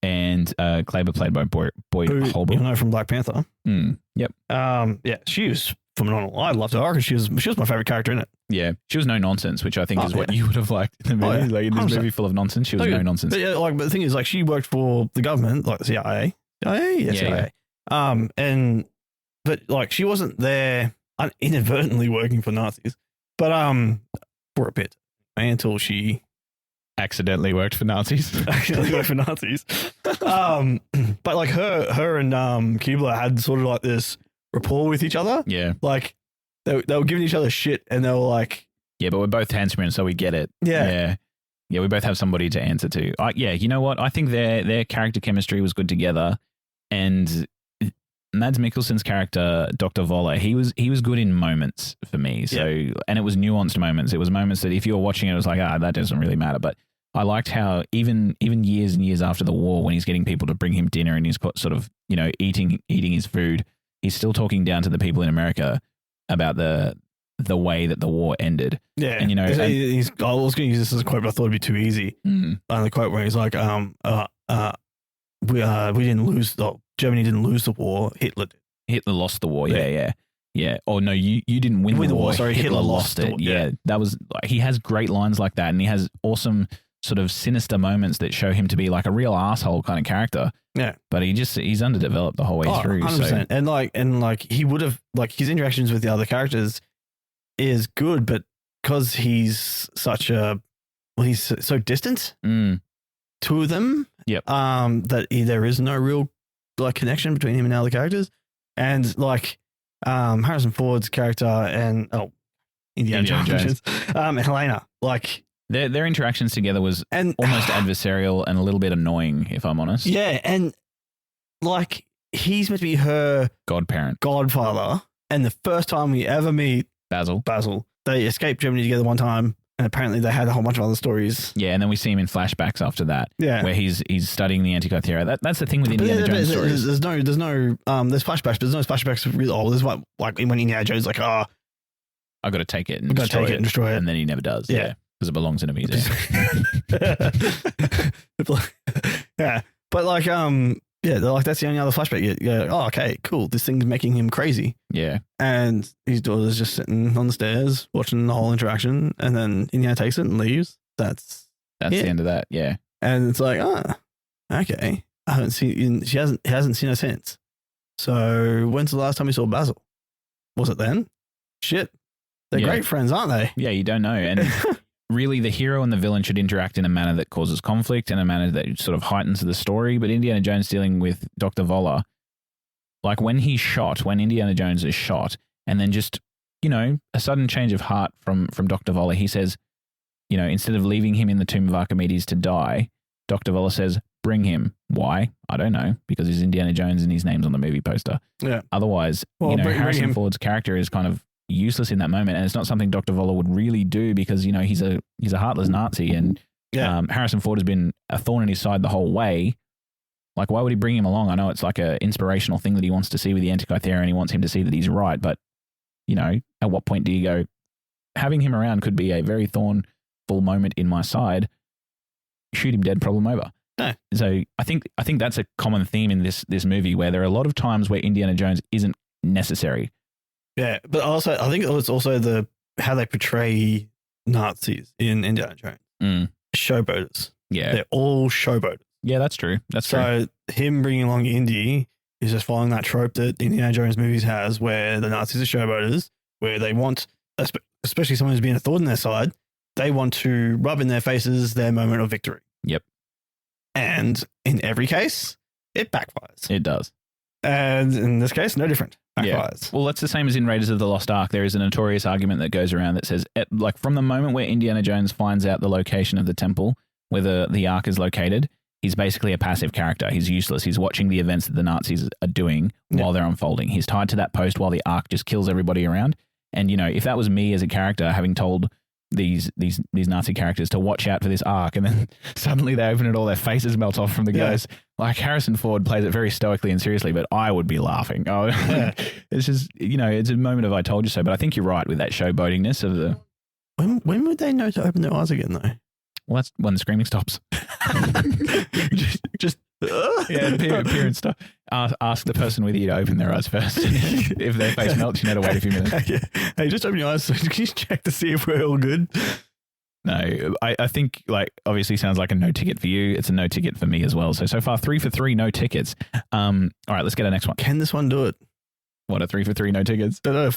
and Kleber played by Boy Holbrook. You know from Black Panther. Yep. Yeah, she was phenomenal. I loved her. I reckon she was my favorite character in it. Yeah, she was no nonsense, which I think is what you would have liked in the movie. Like in this movie full of nonsense, she was no nonsense. But but the thing is, she worked for the government, like the CIA. CIA. But she wasn't there inadvertently working for Nazis, but for a bit until she accidentally worked for Nazis. But her and Kubler had sort of this rapport with each other. Yeah. They were giving each other shit and they were like, yeah, but we're both handsmen, so we get it. Yeah. Yeah, we both have somebody to answer to. You know what? I think their character chemistry was good together, and Mads Mikkelsen's character, Dr. Voller, he was good in moments for me. So, and it was nuanced moments. It was moments that if you were watching it, it was like, that doesn't really matter. But I liked how even years and years after the war, when he's getting people to bring him dinner and he's sort of, eating his food, he's still talking down to the people in America about the way that the war ended. Yeah. And I was going to use this as a quote, but I thought it'd be too easy. The quote where he's like, we didn't lose Germany didn't lose the war. Hitler did. Hitler lost the war. Yeah. Oh no, you didn't win the war. Sorry, Hitler lost it. Yeah. That was he has great lines like that, and he has awesome sort of sinister moments that show him to be like a real asshole kind of character. Yeah. But he's underdeveloped the whole way through. 100%. So. And he would have his interactions with the other characters is good, but because he's he's so distant to them. Yep. That there is no real connection between him and the other characters, and Harrison Ford's character and Indiana Jones. And Helena, their interactions together was almost adversarial and a little bit annoying, if I'm honest. Yeah, and he's meant to be her godfather, and the first time we ever meet Basil, they escaped Germany together one time. And apparently they had a whole bunch of other stories. Yeah, and then we see him in flashbacks after that. Yeah, where he's studying the Antikythera theory. That's the thing with Indiana Jones stories. There's flashbacks, but there's no flashbacks. There's when Indiana Jones I got to take it and destroy it, and then he never does. Yeah. Because it belongs in a museum. Yeah. But like, yeah, like that's the only other flashback. You go, oh, okay, cool. This thing's making him crazy. Yeah. And his daughter's just sitting on the stairs watching the whole interaction, and then Indiana takes it and leaves. That's the end of that. Yeah. And it's like, okay. I haven't seen. She hasn't seen her since. So when's the last time you saw Basil? Was it then? Shit, they're great friends, aren't they? Yeah, you don't know. And really, the hero and the villain should interact in a manner that causes conflict, in a manner that sort of heightens the story. But Indiana Jones dealing with Dr. Voller, like when Indiana Jones is shot, and then just, you know, a sudden change of heart from Dr. Voller, he says, you know, instead of leaving him in the tomb of Archimedes to die, Dr. Voller says, bring him. Why? I don't know, because he's Indiana Jones and his name's on the movie poster. Yeah. Otherwise, you know, Harrison Ford's character is kind of useless in that moment, and it's not something Dr. Voller would really do because, you know, he's a heartless Nazi, and Harrison Ford has been a thorn in his side the whole way. Like, why would he bring him along? I know it's like an inspirational thing that he wants to see with the Antikythera, and he wants him to see that he's right, but, you know, at what point do you go, having him around could be a very thornful moment in my side, shoot him dead, problem over. No. So I think that's a common theme in this movie, where there are a lot of times where Indiana Jones isn't necessary. Yeah, but also I think it's also how they portray Nazis in Indiana Jones. Showboaters. Yeah, they're all showboaters. Yeah, that's true. So him bringing along Indy is just following that trope that Indiana Jones movies has, where the Nazis are showboaters, where they want, especially someone who's been a thorn in their side, they want to rub in their faces their moment of victory. Yep. And in every case, it backfires. It does. And in this case, no different. Backfires. Yeah. Well, that's the same as in Raiders of the Lost Ark. There is a notorious argument that goes around that says, like, from the moment where Indiana Jones finds out the location of the temple, where the Ark is located, he's basically a passive character. He's useless. He's watching the events that the Nazis are doing while they're unfolding. He's tied to that post while the Ark just kills everybody around. And, you know, if that was me as a character having told these Nazi characters to watch out for this Ark, and then suddenly they open it, all their faces melt off from the ghost. Like, Harrison Ford plays it very stoically and seriously, but I would be laughing. It's just, you know, it's a moment of I told you so. But I think you're right with that showboatiness of the. When would they know to open their eyes again, though? Well, that's when the screaming stops. just appear and stuff. Ask the person with you to open their eyes first. If their face melts, you know to wait a few minutes. Hey, just open your eyes. So can you check to see if we're all good? No, I think, like, obviously sounds like a no ticket for you. It's a no ticket for me as well. So far 3 for 3, no tickets. All right, let's get our next one. Can this one do it? What, a 3 for 3, no tickets? No,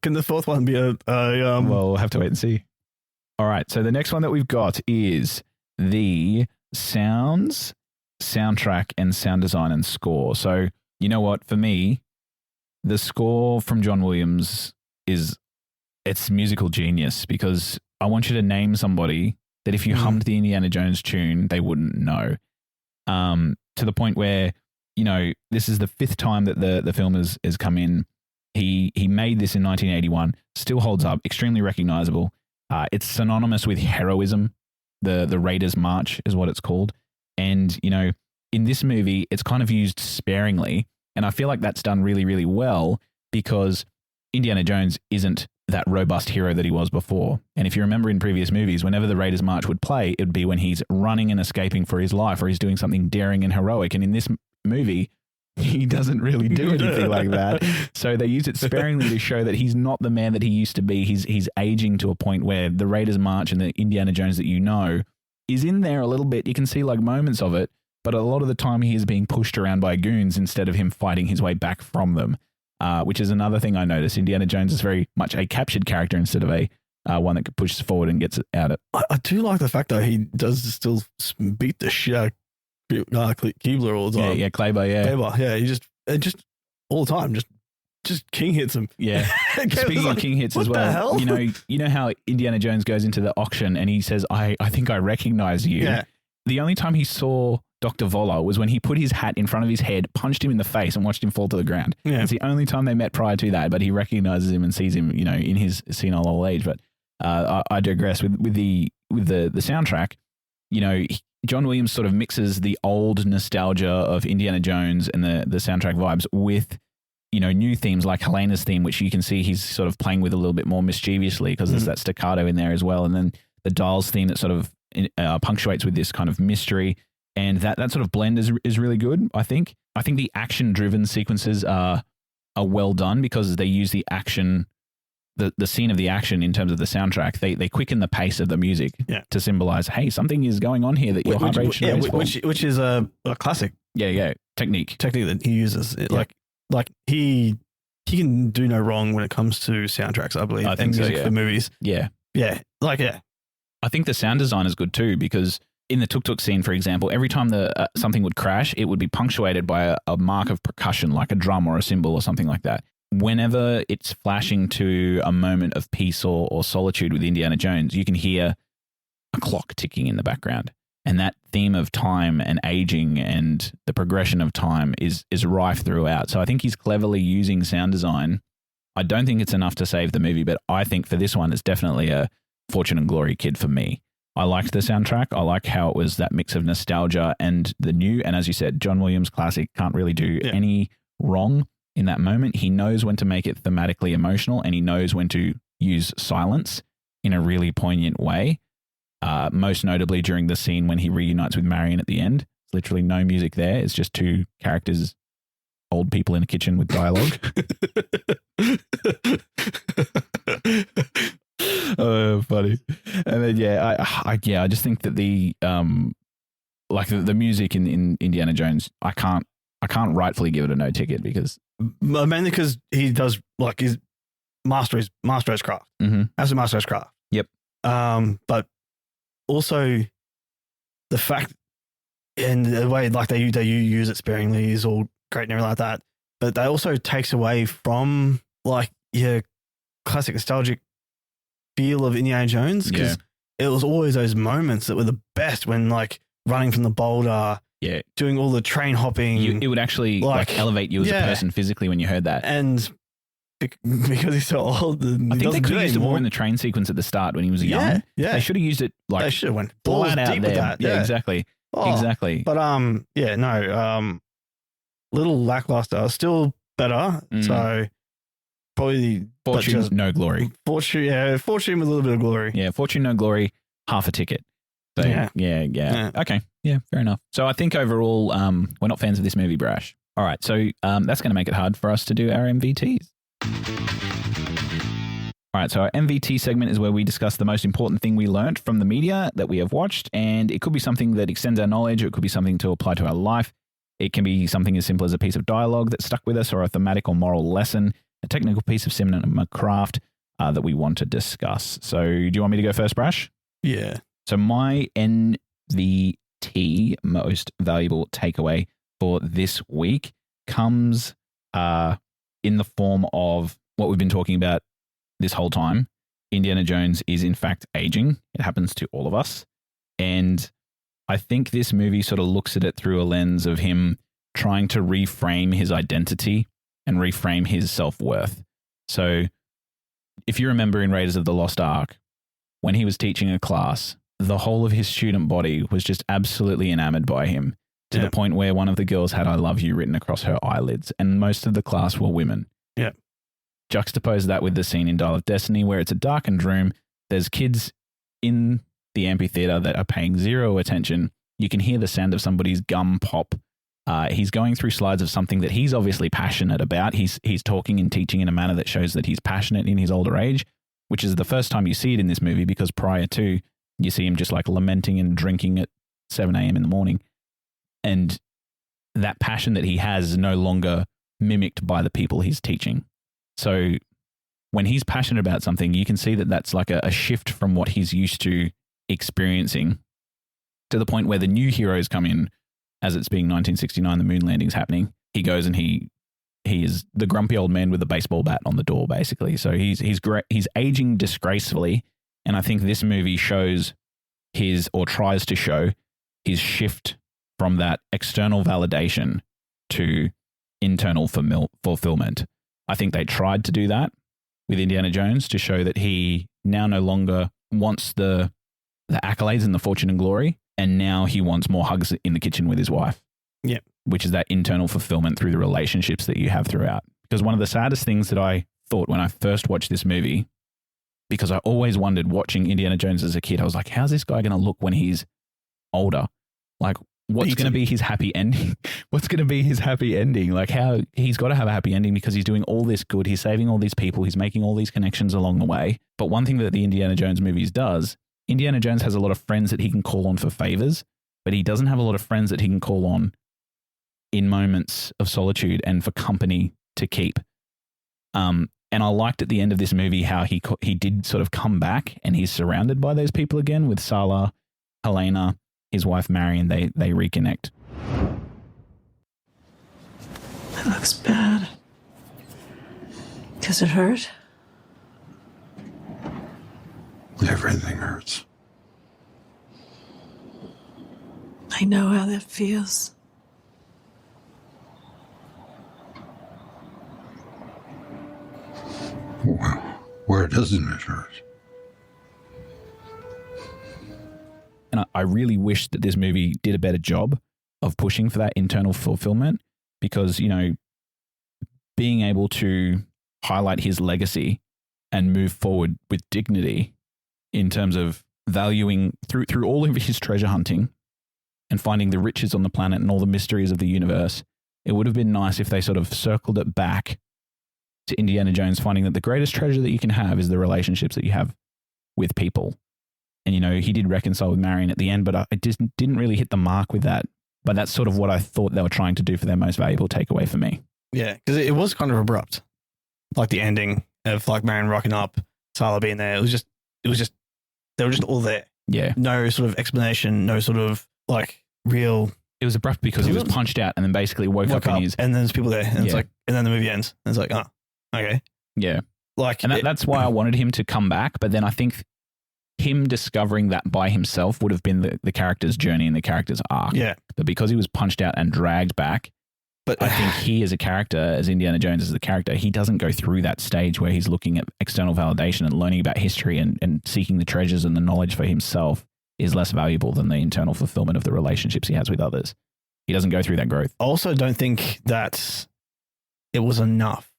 can the fourth one be a Well, we'll have to wait and see. All right, so the next one that we've got is the sounds, soundtrack, and sound design and score. So, you know what? For me, the score from John Williams it's musical genius, because I want you to name somebody that if you hummed the Indiana Jones tune, they wouldn't know. To the point where, you know, this is the 5th time that the film has come in. He made this in 1981, still holds up, extremely recognizable. It's synonymous with heroism. The Raiders March is what it's called. And, you know, in this movie, it's kind of used sparingly. And I feel like that's done really, really well, because Indiana Jones isn't that robust hero that he was before. And if you remember in previous movies, whenever the Raiders March would play, it would be when he's running and escaping for his life, or he's doing something daring and heroic. And in this movie, he doesn't really do anything like that. So they use it sparingly to show that he's not the man that he used to be. He's aging to a point where the Raiders March and the Indiana Jones that you know is in there a little bit. You can see like moments of it, but a lot of the time he is being pushed around by goons instead of him fighting his way back from them, which is another thing I noticed. Indiana Jones is very much a captured character instead of a one that pushes forward and gets out of it. I do like the fact that he does still beat the shit out of Keebler all the time. Yeah, Kleber, yeah. He just all the time, just king hits him. Yeah. Speaking of king hits as well, hell? you know how Indiana Jones goes into the auction and he says, I think I recognize you. Yeah. The only time he saw Dr. Voller was when he put his hat in front of his head, punched him in the face, and watched him fall to the ground. Yeah. It's the only time they met prior to that, but he recognizes him and sees him, you know, in his senile old age. But I digress. With the soundtrack, you know, John Williams sort of mixes the old nostalgia of Indiana Jones and the soundtrack vibes with, you know, new themes like Helena's theme, which you can see he's sort of playing with a little bit more mischievously because there's that staccato in there as well. And then the dials theme that sort of punctuates with this kind of mystery. And that sort of blend is really good, I think. I think the action-driven sequences are well done because they use the action, the scene of the action in terms of the soundtrack. They quicken the pace of the music to symbolize, hey, something is going on here that your heart rate should raise for. Which is a classic. Technique that he uses. Like he can do no wrong when it comes to soundtracks, I believe. I think music for movies. Yeah. I think the sound design is good too because in the tuk-tuk scene, for example, every time something would crash, it would be punctuated by a mark of percussion, like a drum or a cymbal or something like that. Whenever it's flashing to a moment of peace or solitude with Indiana Jones, you can hear a clock ticking in the background. And that theme of time and aging and the progression of time is rife throughout. So I think he's cleverly using sound design. I don't think it's enough to save the movie, but I think for this one, it's definitely a Fortune and Glory kid for me. I liked the soundtrack. I like how it was that mix of nostalgia and the new. And as you said, John Williams classic can't really do any wrong in that moment. He knows when to make it thematically emotional and he knows when to use silence in a really poignant way. Most notably during the scene when he reunites with Marion at the end. There's literally no music there. It's just two characters, old people in a kitchen with dialogue. Oh, funny. And then I just think that the music in Indiana Jones, I can't rightfully give it a no ticket because mainly because he does like his master his craft. Mm-hmm. As a master his craft. Yep. But also the fact and the way like they use it sparingly is all great and everything like that. But that also takes away from like your classic nostalgic feel of Indiana Jones because it was always those moments that were the best when like running from the boulder, doing all the train hopping. It would actually like elevate you as a person physically when you heard that. And because he's so old, I think they could have used it more in the train sequence at the start when he was young. Yeah, they should have used it like they should have went flat out deep there. With that. Yeah, exactly. Exactly. But little lackluster, still better. So probably Fortune, no glory. Fortune with a little bit of glory. Yeah, Fortune, no glory, half a ticket. So, yeah. Okay, yeah, fair enough. So I think overall, we're not fans of this movie, Brash. All right, so that's going to make it hard for us to do our MVTs. All right, so our MVT segment is where we discuss the most important thing we learned from the media that we have watched, and it could be something that extends our knowledge, or it could be something to apply to our life. It can be something as simple as a piece of dialogue that stuck with us, or a thematic or moral lesson, a technical piece of cinema craft that we want to discuss. So do you want me to go first, Brash? Yeah. So my MVT, most valuable takeaway for this week, comes in the form of what we've been talking about this whole time. Indiana Jones is in fact aging. It happens to all of us. And I think this movie sort of looks at it through a lens of him trying to reframe his identity and reframe his self-worth. So if you remember in Raiders of the Lost Ark, when he was teaching a class, the whole of his student body was just absolutely enamored by him to the point where one of the girls had "I love you" written across her eyelids, and most of the class were women. Yeah. Juxtapose that with the scene in Dial of Destiny where it's a darkened room. There's kids in the amphitheater that are paying zero attention. You can hear the sound of somebody's gum pop. He's going through slides of something that he's obviously passionate about. He's talking and teaching in a manner that shows that he's passionate in his older age, which is the first time you see it in this movie because prior to, you see him just like lamenting and drinking at 7 a.m. in the morning. And that passion that he has is no longer mimicked by the people he's teaching. So when he's passionate about something, you can see that that's like a shift from what he's used to experiencing to the point where the new heroes come in. As it's being 1969, the moon landing's happening. He goes and he is the grumpy old man with a baseball bat on the door, basically. So he's great. He's aging disgracefully. And I think this movie shows tries to show his shift from that external validation to internal fulfillment. I think they tried to do that with Indiana Jones to show that he now no longer wants the accolades and the fortune and glory. And now he wants more hugs in the kitchen with his wife. Yeah. Which is that internal fulfillment through the relationships that you have throughout. Because one of the saddest things that I thought when I first watched this movie because I always wondered watching Indiana Jones as a kid. I was like, how's this guy going to look when he's older? Like, what's going to be his happy ending? What's going to be his happy ending? Like, how he's got to have a happy ending because he's doing all this good. He's saving all these people. He's making all these connections along the way. But one thing that the Indiana Jones movies does, Indiana Jones has a lot of friends that he can call on for favors, but he doesn't have a lot of friends that he can call on in moments of solitude and for company to keep. And I liked at the end of this movie how he did sort of come back and he's surrounded by those people again with Sala, Helena, his wife Marion. They reconnect. That looks bad. Does it hurt? Everything hurts. I know how that feels. Well, where doesn't it hurt? And I really wish that this movie did a better job of pushing for that internal fulfillment because, you know, being able to highlight his legacy and move forward with dignity in terms of valuing through all of his treasure hunting and finding the riches on the planet and all the mysteries of the universe, it would have been nice if they sort of circled it back to Indiana Jones finding that the greatest treasure that you can have is the relationships that you have with people. And, you know, he did reconcile with Marion at the end, but I just didn't really hit the mark with that. But that's sort of what I thought they were trying to do for their most valuable takeaway for me. Yeah, because it was kind of abrupt. Like the ending of like Marion rocking up, Sala being there. It was just, they were just all there. Yeah. No sort of explanation, no sort of like real. It was abrupt because he was punched out and then basically woke up in his. And then there's people there. And it's like, and then the movie ends. And it's like, oh, okay. Yeah. Like, and that's why I wanted him to come back. But then I think him discovering that by himself would have been the character's journey and the character's arc. Yeah. But because he was punched out and dragged back, but I think he as a character, as Indiana Jones as the character, he doesn't go through that stage where he's looking at external validation and learning about history and seeking the treasures and the knowledge for himself is less valuable than the internal fulfillment of the relationships he has with others. He doesn't go through that growth. I also don't think that it was enough.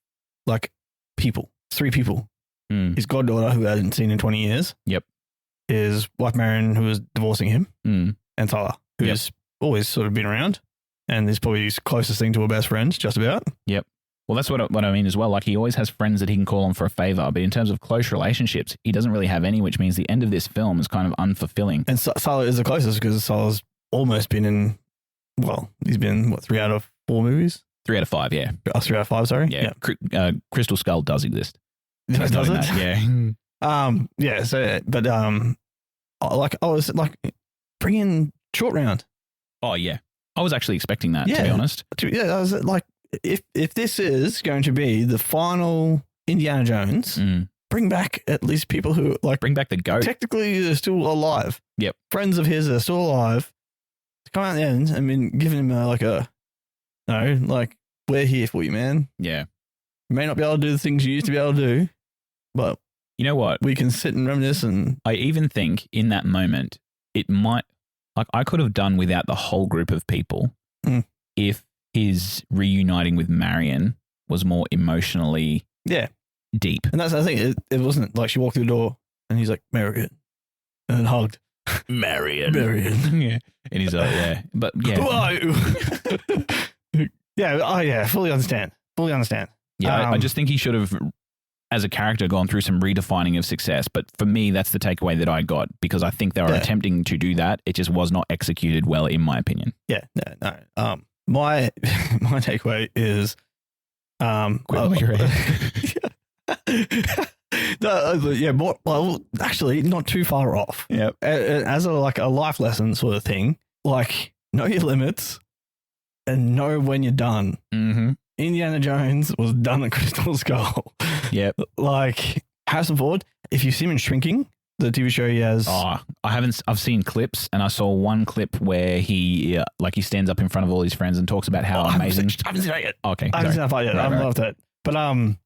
Like people, 3 people. His goddaughter, who I hadn't seen in 20 years. Yep. His wife, Marion, who was divorcing him. And Sala, who's always sort of been around. And is probably his closest thing to a best friend, just about. Yep. Well, that's what I mean as well. Like, he always has friends that he can call on for a favor. But in terms of close relationships, he doesn't really have any, which means the end of this film is kind of unfulfilling. And Sala is the closest because Sala's almost been in, well, he's been, what, 3 out of 4 movies? 3 out of 5, yeah. Oh, 3 out of 5, sorry? Yeah. Crystal Skull does exist. Does it? Yeah. Yeah, so, but, like, I was like, bring in Short Round. Oh, yeah. I was actually expecting that, to be honest. Yeah, I was like, if this is going to be the final Indiana Jones, bring back at least people who like bring back the goat. Technically, are still alive. Yep, friends of his are still alive. To come out at the end, I mean, giving him like we're here for you, man. Yeah, you may not be able to do the things you used to be able to do, but you know what? We can sit and reminisce. And I even think in that moment, it might. Like, I could have done without the whole group of people if his reuniting with Marion was more emotionally deep. And that's the thing. It wasn't like she walked through the door and he's like, Marion, and hugged. Marion. Yeah. And he's like, yeah. But yeah. Fully understand. Yeah, I just think he should have, as a character, gone through some redefining of success. But for me, that's the takeaway that I got because I think they were attempting to do that. It just was not executed well, in my opinion. Yeah, no. My takeaway is, actually, not too far off. Yeah, as a life lesson sort of thing. Like, know your limits and know when you're done. Mm-hmm. Indiana Jones was done at Crystal Skull. Yep. Like, Harrison Ford, if you see him in Shrinking, the TV show he has. Oh, I've seen clips, and I saw one clip where he stands up in front of all his friends and talks about how amazing. I haven't seen that yet. Okay. I haven't seen that part yet. I loved it. But, I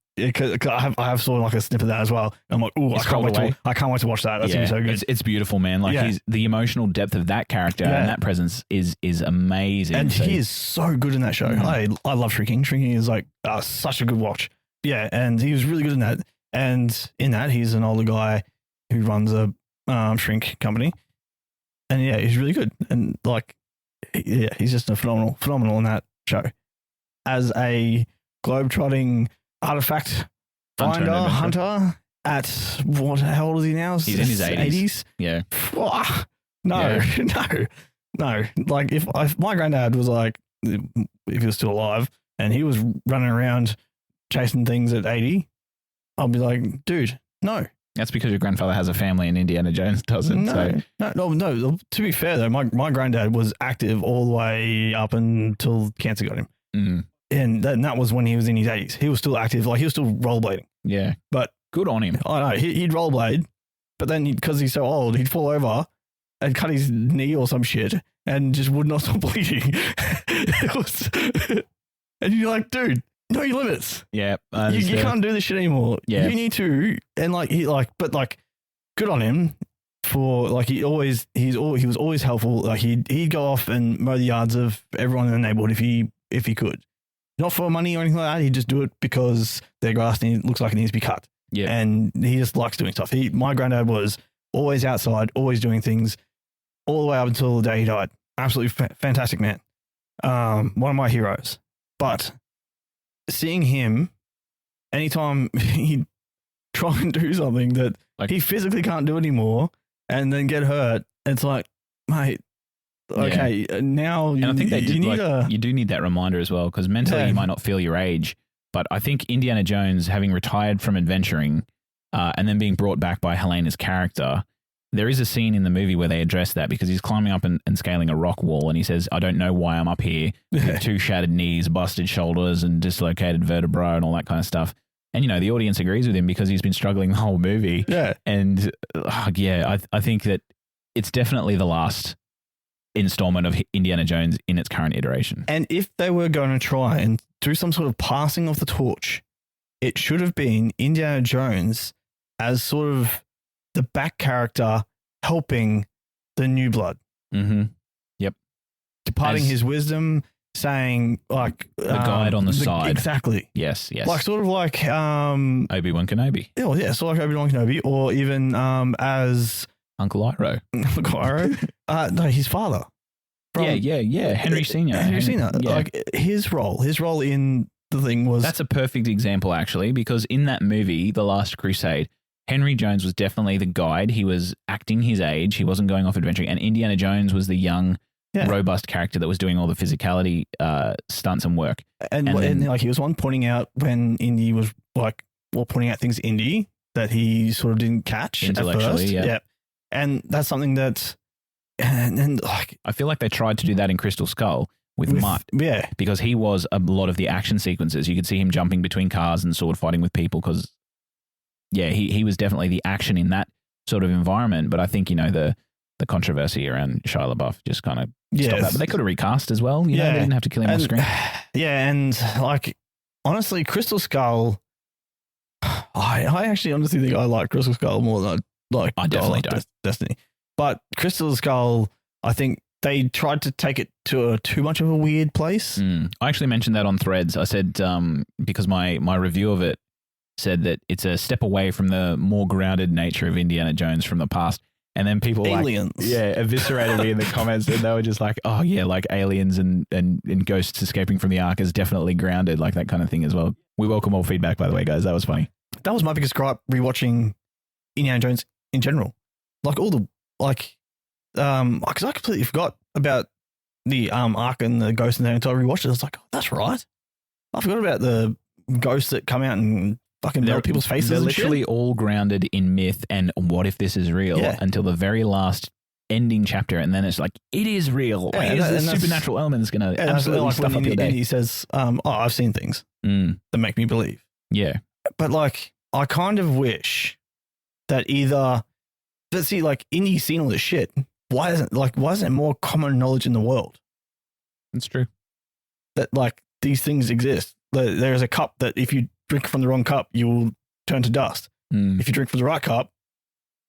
have saw like a snip of that as well. I'm like, ooh, I can't wait to watch that. That's gonna be so good. It's beautiful, man. Like he's the emotional depth of that character and that presence is amazing. And he is so good in that show. I love Shrinking. Shrinking is like such a good watch. Yeah, and he was really good in that. And in that, he's an older guy who runs a shrink company. And yeah, he's really good. And like, yeah, he's just a phenomenal in that show. As a globetrotting artifact hunter at how old is he now? He's in his 80s. Yeah. No. Like if my granddad was like, if he was still alive and he was running around chasing things at 80, I'll be like, dude, no. That's because your grandfather has a family and Indiana Jones doesn't. No. To be fair though, my granddad was active all the way up until cancer got him. Mm. And that was when he was in his 80s. He was still active, like he was still rollerblading. Yeah. But good on him. I know, he'd rollerblade, but then because he's so old, he'd fall over and cut his knee or some shit and just would not stop bleeding. And you're like, dude, know your limits. Yeah. You can't do this shit anymore. Yeah. You need to. And good on him for like, he was always helpful. Like he'd go off and mow the yards of everyone in the neighborhood if he could. Not for money or anything like that. He'd just do it because their grass looks like it needs to be cut. Yeah. And he just likes doing stuff. My granddad was always outside, always doing things all the way up until the day he died. Absolutely fantastic man. One of my heroes. But seeing him, anytime he'd try and do something that he physically can't do anymore and then get hurt, it's like, mate, okay, now and I think you do need that reminder as well, because mentally you might not feel your age, but I think Indiana Jones, having retired from adventuring and then being brought back by Helena's character, there is a scene in the movie where they address that, because he's climbing up and scaling a rock wall and he says, I don't know why I'm up here with 2 shattered knees, busted shoulders and dislocated vertebrae and all that kind of stuff. And, the audience agrees with him because he's been struggling the whole movie. Yeah. And I think that it's definitely the last installment of Indiana Jones in its current iteration. And if they were going to try and do some sort of passing of the torch, it should have been Indiana Jones as sort of the back character helping the new blood. Mm-hmm. Yep. Departing his wisdom, saying like the guide on the side. Exactly. Yes. Like sort of like Obi-Wan Kenobi. Oh yeah, sort of like Obi-Wan Kenobi, or even as Uncle Iroh. Uncle Iroh. No, his father. Yeah. Henry Sr. Henry Sr. Yeah. Like his role in the thing was... That's a perfect example, actually, because in that movie, The Last Crusade, Henry Jones was definitely the guide. He was acting his age. He wasn't going off adventuring. And Indiana Jones was the young, robust character that was doing all the physicality stunts and work. And he was one pointing out when Indy was pointing out things Indy that he sort of didn't catch intellectually, at first. Yeah. And that's something that... And I feel like they tried to do that in Crystal Skull with Mutt. Yeah. Because he was a lot of the action sequences. You could see him jumping between cars and sword fighting with people because, he was definitely the action in that sort of environment. But I think, the controversy around Shia LaBeouf just kind of stopped that. But they could have recast as well. They didn't have to kill him on screen. Yeah, and honestly, Crystal Skull, I actually honestly think I like Crystal Skull more than I definitely don't. Destiny. But Crystal Skull, I think they tried to take it to too much of a weird place. I actually mentioned that on Threads. I said, because my review of it said that it's a step away from the more grounded nature of Indiana Jones from the past. And then people aliens. Eviscerated me in the comments, and they were just like, oh yeah, like aliens and ghosts escaping from the Ark is definitely grounded, like that kind of thing as well. We welcome all feedback, by the way, guys. That was funny. That was my biggest gripe rewatching Indiana Jones in general. Because I completely forgot about the Ark and the ghosts and that until I rewatched it. I was like, oh, that's right. I forgot about the ghosts that come out and fucking melt people's faces. They're literally all grounded in myth and what if this is real until the very last ending chapter, and then it's like, it is real. Like, the supernatural element is going to absolutely stuff up your day. And he says, I've seen things that make me believe. Yeah. But I kind of wish that but see, Indy's seen all this shit. Why isn't it more common knowledge in the world? It's true. That these things exist. There is a cup that if you drink from the wrong cup, you will turn to dust. If you drink from the right cup,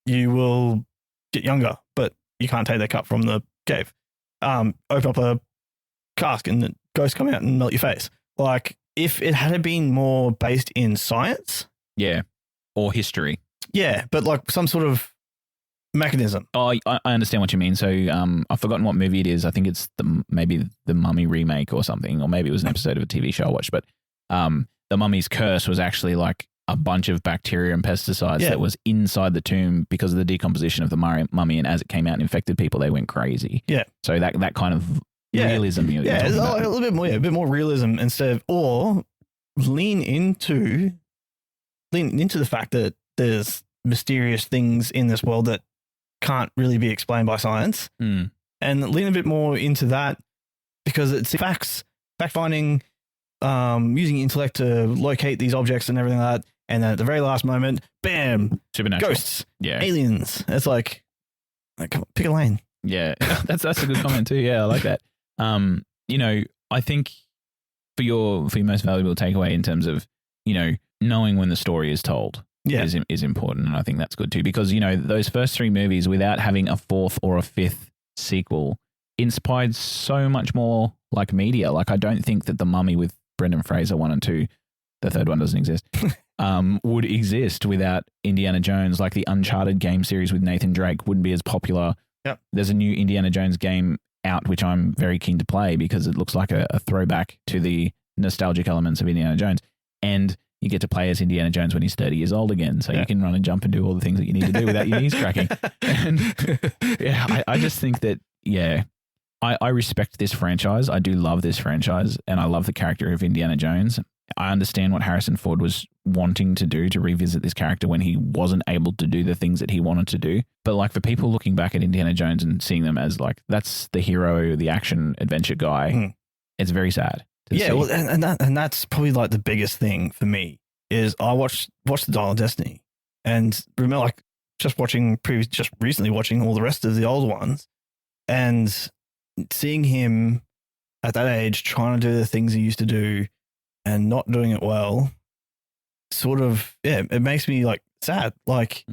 you will get younger, but you can't take that cup from the cave. Open up a cask and the ghosts come out and melt your face. If it had been more based in science, or history. Yeah, but like some sort of mechanism. Oh, I understand what you mean. So I've forgotten what movie it is. I think it's maybe the Mummy remake or something, or maybe it was an episode of a TV show I watched. But the Mummy's curse was actually like a bunch of bacteria and pesticides that was inside the tomb because of the decomposition of the mummy, and as it came out and infected people, they went crazy. Yeah. So that kind of realism. Yeah, a little bit more. Yeah, a bit more realism instead of, or lean into the fact that there's mysterious things in this world that can't really be explained by science, and lean a bit more into that because it's fact finding, using intellect to locate these objects and everything like that. And then at the very last moment, bam, supernatural ghosts, aliens. It's like come on, pick a lane. Yeah, that's a good comment too. Yeah, I like that. I think for your most valuable takeaway in terms of knowing when the story is told is important, and I think that's good too, because those first three movies, without having a fourth or a fifth sequel, inspired so much more like media. Like I don't think that The Mummy with Brendan Fraser 1 and 2, the third one doesn't exist, would exist without Indiana Jones. Like the Uncharted game series with Nathan Drake wouldn't be as popular. Yep. There's a new Indiana Jones game out, which I'm very keen to play because it looks like a throwback to the nostalgic elements of Indiana Jones. And you get to play as Indiana Jones when he's 30 years old again. So you can run and jump and do all the things that you need to do without your knees cracking. And I just think that, I respect this franchise. I do love this franchise, and I love the character of Indiana Jones. I understand what Harrison Ford was wanting to do to revisit this character when he wasn't able to do the things that he wanted to do. But like for people looking back at Indiana Jones and seeing them as like, that's the hero, the action adventure guy, it's very sad. Yeah, well, and that's probably like the biggest thing for me is I watched The Dial of Destiny, and remember like just recently watching all the rest of the old ones, and seeing him at that age trying to do the things he used to do and not doing it well, sort of, it makes me like sad. Like,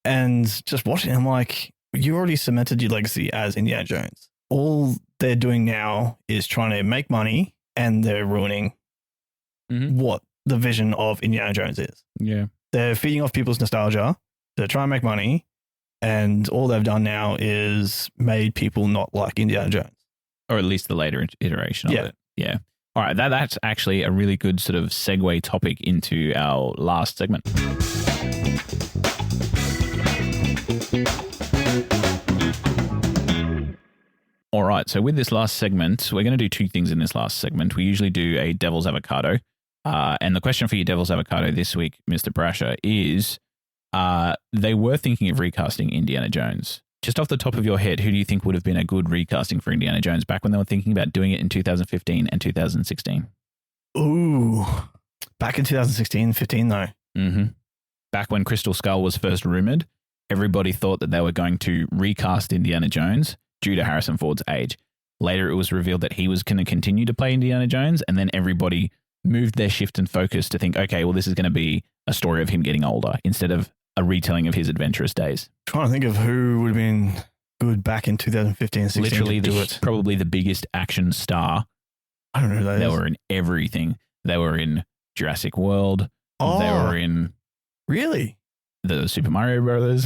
and just watching him, like, you already cemented your legacy as Indiana Jones. All they're doing now is trying to make money, and they're ruining what the vision of Indiana Jones is. Yeah. They're feeding off people's nostalgia to try and make money, and all they've done now is made people not like Indiana Jones. Or at least the later iteration of it. Yeah. All right, that's actually a really good sort of segue topic into our last segment. All right, so with this last segment, we're going to do two things in this last segment. We usually do a Devil's Avocado. And the question for your Devil's Avocado this week, Mr. Brasher, is they were thinking of recasting Indiana Jones. Just off the top of your head, who do you think would have been a good recasting for Indiana Jones back when they were thinking about doing it in 2015 and 2016? Ooh, back in 2016, 15 though. Mm-hmm. Back when Crystal Skull was first rumored, everybody thought that they were going to recast Indiana Jones due to Harrison Ford's age. Later, it was revealed that he was going to continue to play Indiana Jones, and then everybody moved their shift and focus to think, okay, well, this is going to be a story of him getting older instead of a retelling of his adventurous days. Trying to think of who would have been good back in 2015, 16. Literally, probably the biggest action star. I don't know who that is. They were in everything. They were in Jurassic World. Oh, they were in... Really? The Super Mario Brothers.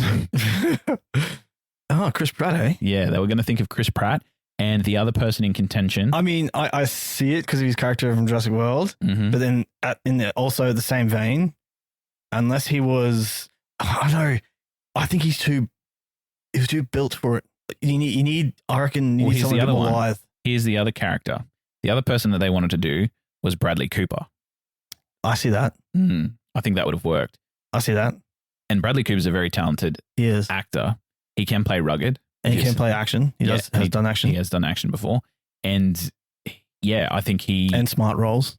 Oh, Chris Pratt, eh? Yeah, they were going to think of Chris Pratt. And the other person in contention... I mean, I see it because of his character from Jurassic World. Mm-hmm. But then also the same vein, unless he was... I don't know. I think he was too built for it. You need I reckon, you need someone a bit more lithe. Here's the other character. The other person that they wanted to do was Bradley Cooper. I see that. I think that would have worked. I see that. And Bradley Cooper's a very talented actor. He can play rugged. And he can play action. He has done action. He has done action before. And yeah, I think and smart roles.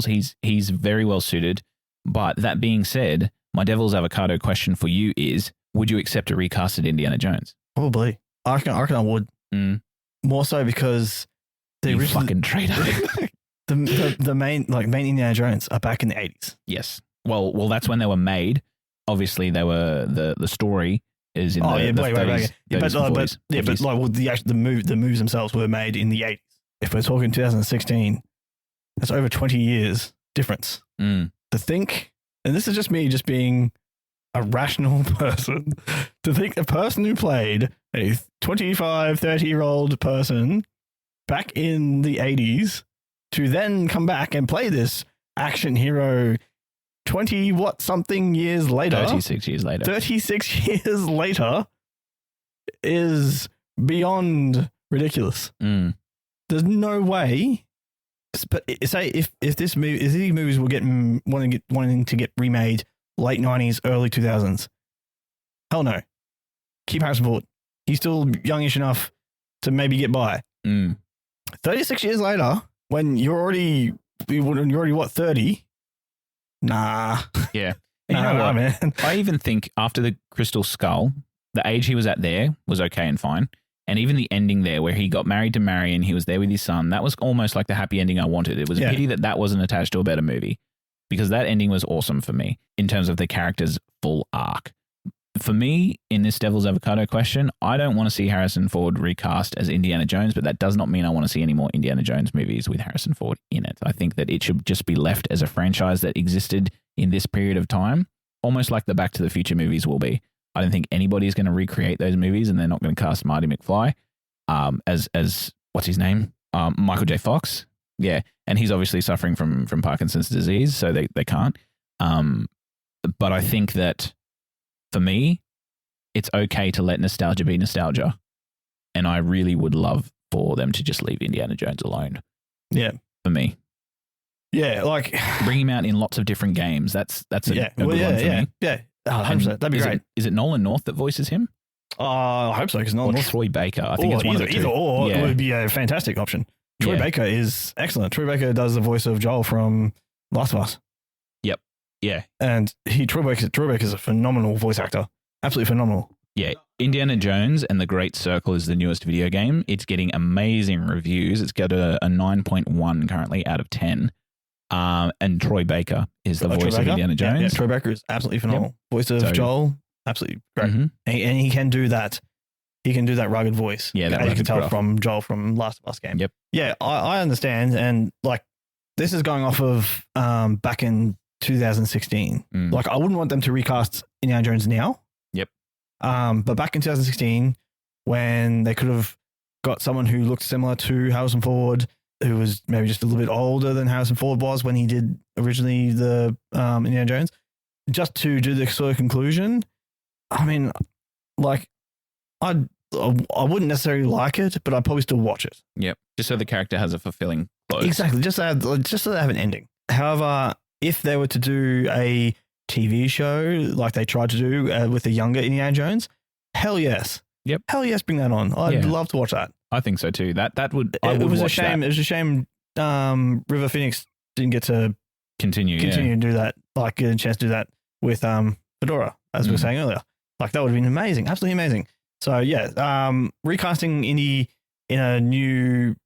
He's very well suited. But that being said, my Devil's Avocado question for you is, would you accept a recasted Indiana Jones? Probably. I reckon I would. More so because you fucking traitor. the main Indiana Jones are back in the 80s. Yes. Well, that's when they were made. Obviously, they were the story is in the 30s. The moves themselves were made in the 80s. If we're talking 2016, that's over 20 years difference. To think, and this is just me being a rational person to think a person who played a 25, 30-year-old person back in the 80s to then come back and play this action hero 20-something years later. 36 years later. 36 years later is beyond ridiculous. Mm. There's no way. But say if these movies were wanting to get remade late 90s, early 2000s, hell no. Keep Harrison Ford. He's still youngish enough to maybe get by. 36 years later, when you're already what, 30? Nah. Yeah. You know what, man? I even think after the Crystal Skull, the age he was at there was okay and fine. And even the ending there where he got married to Marion, he was there with his son, that was almost like the happy ending I wanted. It was a pity that wasn't attached to a better movie because that ending was awesome for me in terms of the character's full arc. For me, in this Devil's Avocado question, I don't want to see Harrison Ford recast as Indiana Jones, but that does not mean I want to see any more Indiana Jones movies with Harrison Ford in it. I think that it should just be left as a franchise that existed in this period of time, almost like the Back to the Future movies will be. I don't think anybody's going to recreate those movies, and they're not going to cast Marty McFly as what's his name? Michael J. Fox. Yeah, and he's obviously suffering from Parkinson's disease, so they can't. But I think that for me, it's okay to let nostalgia be nostalgia, and I really would love for them to just leave Indiana Jones alone. Yeah, for me. Yeah, like bring him out in lots of different games. That's a good one for me. Yeah. 100%. That'd be great. Is it Nolan North that voices him? I hope so, because Nolan North. Troy Baker. I think it's one of the two. Either or would be a fantastic option. Troy Baker is excellent. Troy Baker does the voice of Joel from Last of Us. Yep. Yeah. And Troy Baker is a phenomenal voice actor. Absolutely phenomenal. Yeah. Indiana Jones and the Great Circle is the newest video game. It's getting amazing reviews. It's got a 9.1 currently out of 10. And Troy Baker is the voice of Indiana Jones. Yeah, Troy Baker is absolutely phenomenal. Voice of Joel, absolutely great. Mm-hmm. And he can do that. He can do that rugged voice. Yeah, that you can tell from Joel from Last of Us game. Yep. Yeah, I understand. And like, this is going off of back in 2016. Like, I wouldn't want them to recast Indiana Jones now. Yep. But back in 2016, when they could have got someone who looked similar to Harrison Ford, who was maybe just a little bit older than Harrison Ford was when he did originally the Indiana Jones, just to do the sort of conclusion. I mean, like, I wouldn't necessarily like it, but I'd probably still watch it. Yep. Just so the character has a fulfilling close. Exactly. Just so they have an ending. However, if they were to do a TV show like they tried to do with the younger Indiana Jones, hell yes. Yep. Hell yes, bring that on. I'd love to watch that. I think so too. That would. It was a shame. It was a shame. River Phoenix didn't get to continue to do that. Like, get a chance to do that with Fedora, as we were saying earlier. Like, that would have been amazing. Absolutely amazing. So yeah, recasting Indy in a new,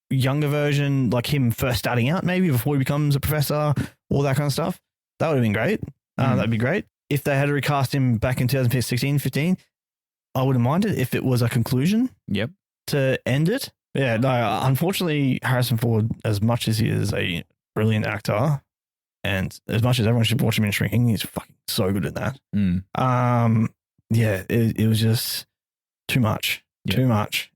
younger version, like him first starting out, maybe before he becomes a professor, all that kind of stuff. That would have been great. That'd be great. If they had to recast him back in 2016, 15, I wouldn't mind it if it was a conclusion. Yep. To end it. Yeah, no, unfortunately, Harrison Ford, as much as he is a brilliant actor, and as much as everyone should watch him in Shrinking, he's fucking so good at that. Yeah, it was just too much. Yep. Too much.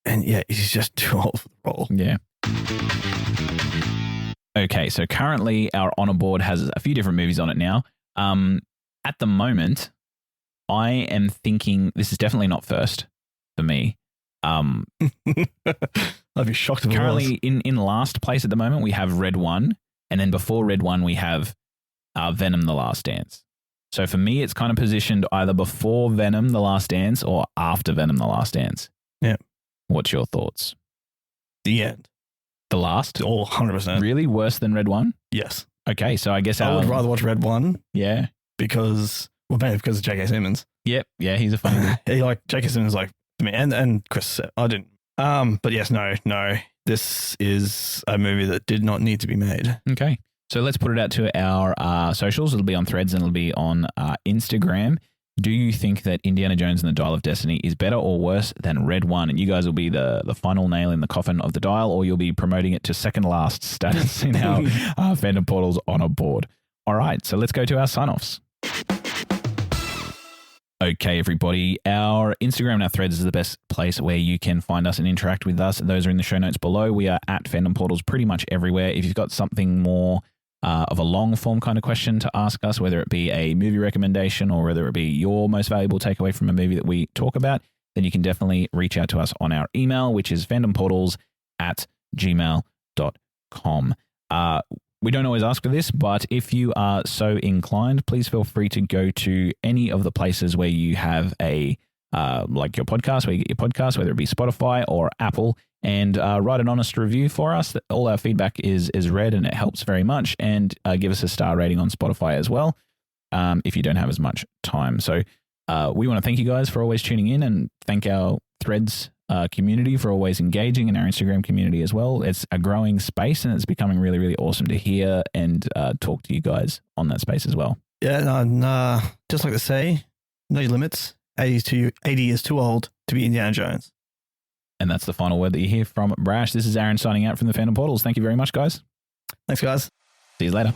And yeah, he's just too old for the role. Yeah. Okay, so currently our honor board has a few different movies on it now. At the moment, I am thinking this is definitely not first for me. I'd be shocked if currently in last place at the moment we have Red One, and then before Red One we have Venom: The Last Dance. So for me, it's kind of positioned either before Venom: The Last Dance or after Venom: The Last Dance. Yeah. What's your thoughts? The end. The last? Oh, 100%. Really? Worse than Red One? Yes. Okay, so I guess I would rather watch Red One. Yeah. Because of J.K. Simmons. Yep. Yeah, he's a funny guy. J.K. Simmons, like, to me, and Chris said, I didn't. But yes, no. This is a movie that did not need to be made. Okay. So let's put it out to our socials. It'll be on Threads and it'll be on Instagram. Do you think that Indiana Jones and the Dial of Destiny is better or worse than Red One? And you guys will be the final nail in the coffin of the dial, or you'll be promoting it to second last status in our Fandom Portals honor board. All right, so let's go to our sign-offs. Okay, everybody. Our Instagram and our threads is the best place where you can find us and interact with us. Those are in the show notes below. We are at Fandom Portals pretty much everywhere. If you've got something more of a long form kind of question to ask us, whether it be a movie recommendation or whether it be your most valuable takeaway from a movie that we talk about, then you can definitely reach out to us on our email, which is fandomportals@gmail.com. We don't always ask for this, but if you are so inclined, please feel free to go to any of the places where you have a like your podcast, where you get your podcast, whether it be Spotify or Apple, and write an honest review for us. All our feedback is read and it helps very much. And give us a star rating on Spotify as well if you don't have as much time. So we want to thank you guys for always tuning in and thank our Threads community for always engaging, and our Instagram community as well. It's a growing space and it's becoming really, really awesome to hear and talk to you guys on that space as well. Yeah, no, just like to say, know your limits. 80 is too old to be Indiana Jones. And that's the final word that you hear from Brash. This is Aaron signing out from the Fandom Portals. Thank you very much, guys. Thanks, guys. See you later.